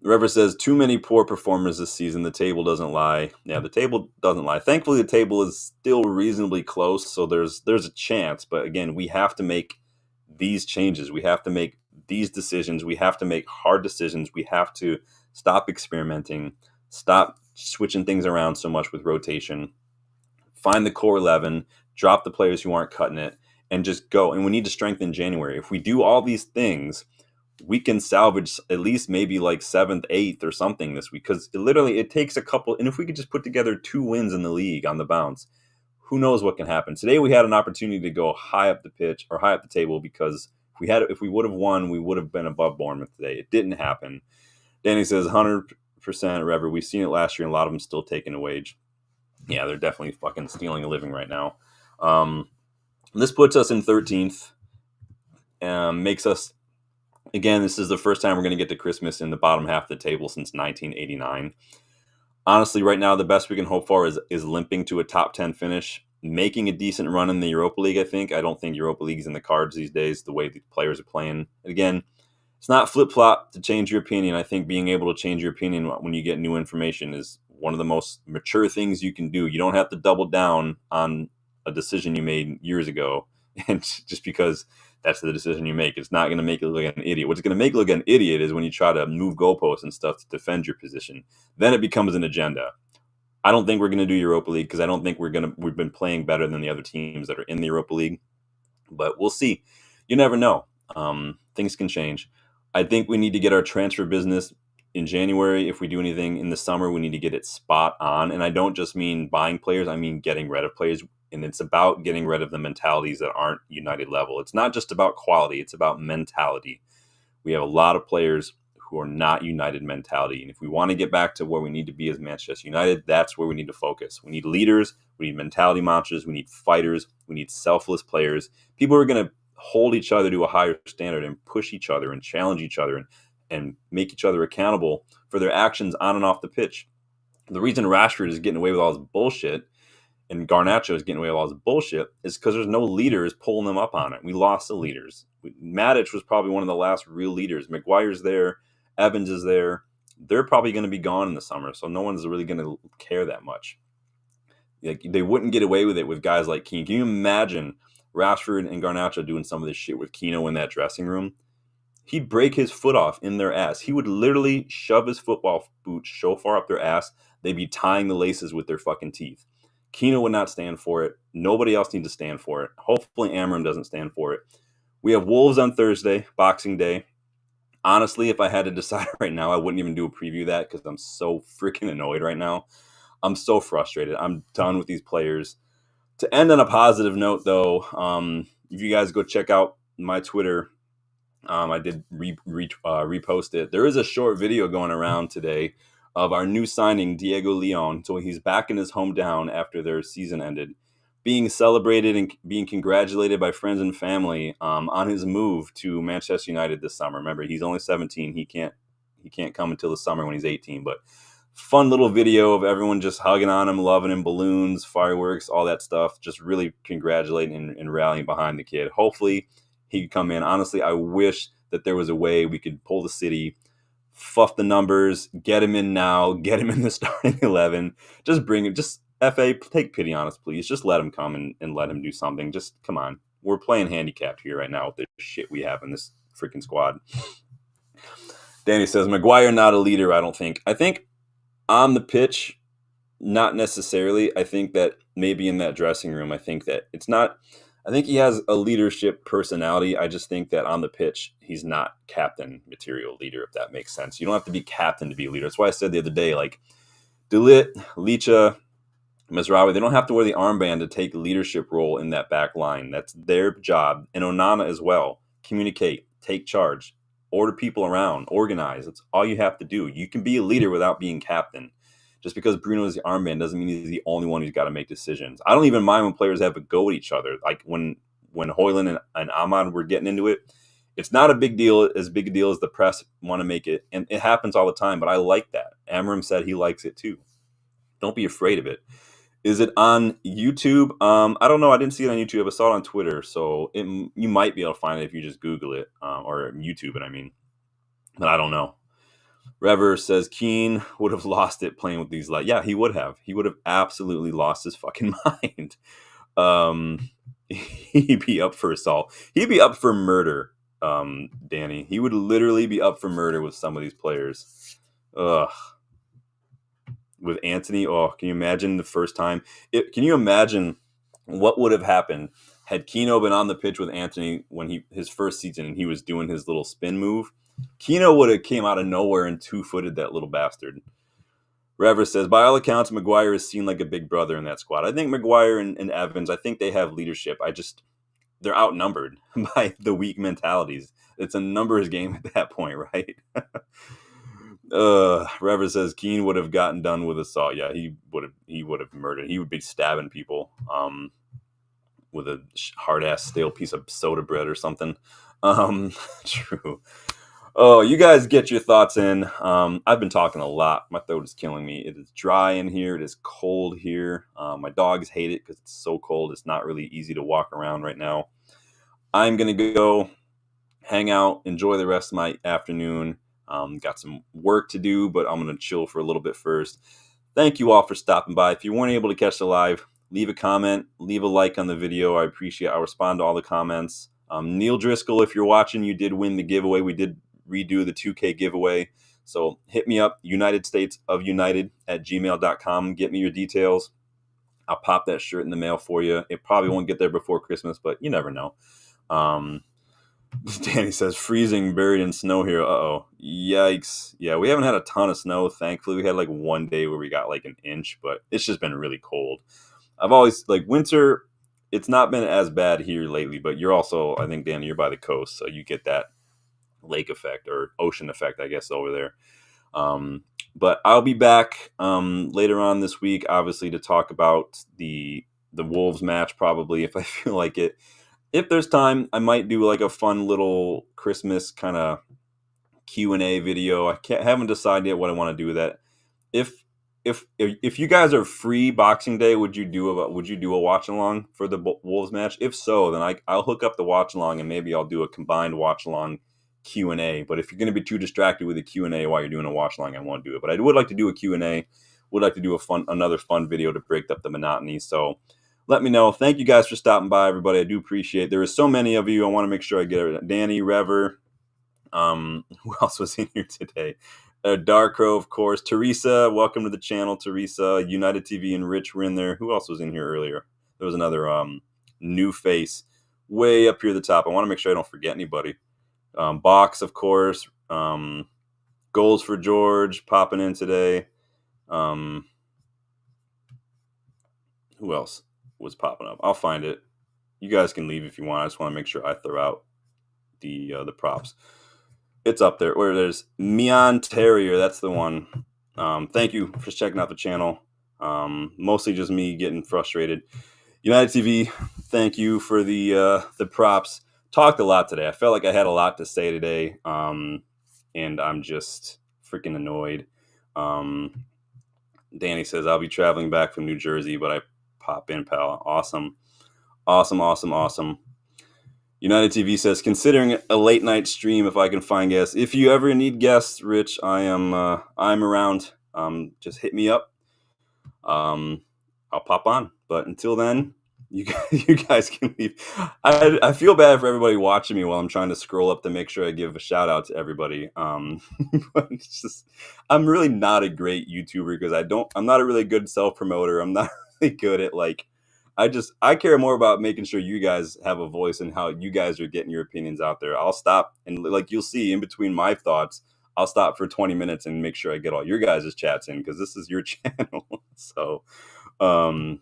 Rever says, too many poor performers this season. The table doesn't lie. Yeah, the table doesn't lie. Thankfully, the table is still reasonably close, so there's a chance. But again, we have to make these changes. We have to make these decisions. We have to make hard decisions. We have to stop experimenting, stop switching things around so much with rotation, find the core 11, drop the players who aren't cutting it, and just go. And we need to strengthen January. If we do all these things, we can salvage at least maybe like 7th, 8th or something this week, because it takes a couple. And if we could just put together 2 wins in the league on the bounce, who knows what can happen. Today we had an opportunity to go high up the pitch or high up the table, because if we would have won, we would have been above Bournemouth today. It didn't happen. Danny says 100% Rever. We've seen it last year, and a lot of them still taking a wage. Yeah, they're definitely fucking stealing a living right now. This puts us in 13th. Makes us, again, this is the first time we're going to get to Christmas in the bottom half of the table since 1989. Honestly, right now, the best we can hope for is limping to a top 10 finish, making a decent run in the Europa League, I think. I don't think Europa League is in the cards these days, the way the players are playing. And again, it's not flip-flop to change your opinion. I think being able to change your opinion when you get new information is one of the most mature things you can do. You don't have to double down on a decision you made years ago, and just because that's the decision you make, it's not going to make you look like an idiot. What's going to make you look like an idiot is when you try to move goalposts and stuff to defend your position. Then it becomes an agenda. I don't think we're going to do Europa League, because I don't think we've been playing better than the other teams that are in the Europa League, but we'll see. You never know. Things can change. I think we need to get our transfer business in January. If we do anything in the summer, we need to get it spot on. And I don't just mean buying players, I mean getting rid of players. And it's about getting rid of the mentalities that aren't United level. It's not just about quality, it's about mentality. We have a lot of players who are not United mentality. And if we want to get back to where we need to be as Manchester United, that's where we need to focus. We need leaders, we need mentality monsters, we need fighters, we need selfless players. People who are going to hold each other to a higher standard and push each other and challenge each other and make each other accountable for their actions on and off the pitch. The reason Rashford is getting away with all this bullshit and Garnacho is getting away with all this bullshit is because there's no leaders pulling them up on it. We lost the leaders. Matic was probably one of the last real leaders. Maguire's there. Evans is there. They're probably going to be gone in the summer, so no one's really going to care that much. Like, they wouldn't get away with it with guys like Keane. Can you imagine Rashford and Garnacho doing some of this shit with Keno in that dressing room? He'd break his foot off in their ass. He would literally shove his football boots so far up their ass, they'd be tying the laces with their fucking teeth. Keno would not stand for it. Nobody else needs to stand for it. Hopefully Amorim doesn't stand for it. We have Wolves on Thursday, Boxing Day. Honestly, if I had to decide right now, I wouldn't even do a preview of that, because I'm so freaking annoyed right now. I'm so frustrated. I'm done with these players. To end on a positive note, though, if you guys go check out my Twitter, I did repost it. There is a short video going around today of our new signing, Diego Leon. So he's back in his hometown after their season ended, being celebrated and being congratulated by friends and family on his move to Manchester United this summer. Remember, he's only 17. He can't come until the summer when he's 18. But fun little video of everyone just hugging on him, loving him, balloons, fireworks, all that stuff. Just really congratulating and rallying behind the kid. Hopefully he could come in. Honestly, I wish that there was a way we could pull the city, fluff the numbers, get him in now, get him in the starting 11. Just bring him. Just FA, take pity on us, please. Just let him come and let him do something. Just come on. We're playing handicapped here right now with the shit we have in this freaking squad. Danny says, Maguire not a leader, I don't think. I think on the pitch, not necessarily. I think that maybe in that dressing room, I think that it's not. I think he has a leadership personality. I just think that on the pitch, he's not captain material leader, if that makes sense. You don't have to be captain to be a leader. That's why I said the other day, like, De Ligt, Licha, Mizraoui, they don't have to wear the armband to take a leadership role in that back line. That's their job. And Onana as well. Communicate, take charge, order people around, organize. That's all you have to do. You can be a leader without being captain. Just because Bruno is the armband doesn't mean he's the only one who's got to make decisions. I don't even mind when players have a go at each other. Like when Højlund and Ahmad were getting into it, it's not a big deal, as big a deal as the press want to make it. And it happens all the time, but I like that. Amorim said he likes it too. Don't be afraid of it. Is it on YouTube? I don't know. I didn't see it on YouTube. I saw it on Twitter. So you might be able to find it if you just Google it or YouTube it, I mean. But I don't know. Rever says Keane would have lost it playing with these lights. Yeah, he would have. He would have absolutely lost his fucking mind. He'd be up for assault. He'd be up for murder, Danny. He would literally be up for murder with some of these players. Ugh. With Anthony, oh, can you imagine the first time? Can you imagine what would have happened had Keno been on the pitch with Anthony when his first season and he was doing his little spin move? Keno would have came out of nowhere and two-footed that little bastard. Rever says, by all accounts, Maguire is seen like a big brother in that squad. I think Maguire and Evans, I think they have leadership. They're outnumbered by the weak mentalities. It's a numbers game at that point, right? Rever says Keane would have gotten done with assault. Yeah, he would have murdered. He would be stabbing people with a hard ass stale piece of soda bread or something. True. Oh, you guys get your thoughts in. I've been talking a lot. My throat is killing me. It is dry in here. It is cold here. My dogs hate it because it's so cold. It's not really easy to walk around right now. I'm going to go hang out, enjoy the rest of my afternoon. Got some work to do, but I'm going to chill for a little bit first. Thank you all for stopping by. If you weren't able to catch the live, leave a comment, leave a like on the video. I appreciate it. I'll respond to all the comments. Neil Driscoll, if you're watching, you did win the giveaway. We did redo the 2K giveaway. So hit me up, unitedstatesofunited@gmail.com. Get me your details. I'll pop that shirt in the mail for you. It probably won't get there before Christmas, but you never know. Danny says, freezing, buried in snow here. Uh-oh. Yikes. Yeah, we haven't had a ton of snow, thankfully. We had like one day where we got like an inch, but it's just been really cold. I've always, like, winter, it's not been as bad here lately, but you're also, I think, Danny, you're by the coast, so you get that lake effect or ocean effect, I guess, over there. But I'll be back later on this week, obviously, to talk about the Wolves match, probably, if I feel like it. If there's time, I might do like a fun little Christmas kind of Q&A video. Haven't decided yet what I want to do with that. If you guys are free Boxing Day, would you do a watch along for the Wolves match? If so, then I'll hook up the watch along and maybe I'll do a combined watch along Q&A. But if you're going to be too distracted with the Q&A while you're doing a watch along, I won't do it. But I would like to do a Q&A. Would like to do another fun video to break up the monotony. So let me know. Thank you guys for stopping by, everybody. I do appreciate it. There are so many of you. I want to make sure I get it. Danny, Rever. Who else was in here today? Darkrow, of course. Teresa, welcome to the channel, Teresa. United TV and Rich were in there. Who else was in here earlier? There was another new face way up here at the top. I want to make sure I don't forget anybody. Box, of course. Goals for George popping in today. Who else was popping up? I'll find it. You guys can leave if you want. I just want to make sure I throw out the props. It's up there. Where there's Mian Terrier. That's the one. Thank you for checking out the channel. Mostly just me getting frustrated. United TV, thank you for the props. Talked a lot today. I felt like I had a lot to say today. And I'm just freaking annoyed. Danny says, I'll be traveling back from New Jersey, but I pop in, pal. Awesome. United TV says, considering a late night stream if I can find guests. If you ever need guests, Rich, I'm around. Just hit me up. I'll pop on. But until then, you guys can leave. I feel bad for everybody watching me while I'm trying to scroll up to make sure I give a shout out to everybody. But it's just, I'm really not a great YouTuber because I'm not a really good self promoter. I'm not really good at I care more about making sure you guys have a voice and how you guys are getting your opinions out there. I'll stop and you'll see in between my thoughts, I'll stop for 20 minutes and make sure I get all your guys' chats in because this is your channel. So I'll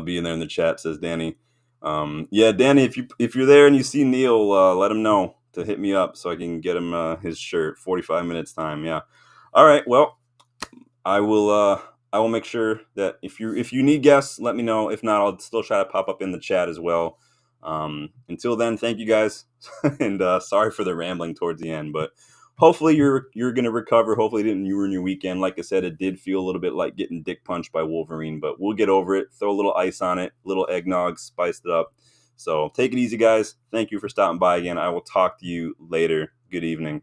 be in there in the chat, says Danny. Yeah, Danny, if you're there and you see Neil, let him know to hit me up so I can get him his shirt. 45 minutes time. Yeah. All right. Well, I will make sure that if you need guests, let me know. If not, I'll still try to pop up in the chat as well. Until then, thank you guys, and sorry for the rambling towards the end. But hopefully you're gonna recover. Hopefully it didn't ruin your weekend. Like I said, it did feel a little bit like getting dick punched by Wolverine, but we'll get over it. Throw a little ice on it, little eggnog, spiced it up. So take it easy, guys. Thank you for stopping by again. I will talk to you later. Good evening.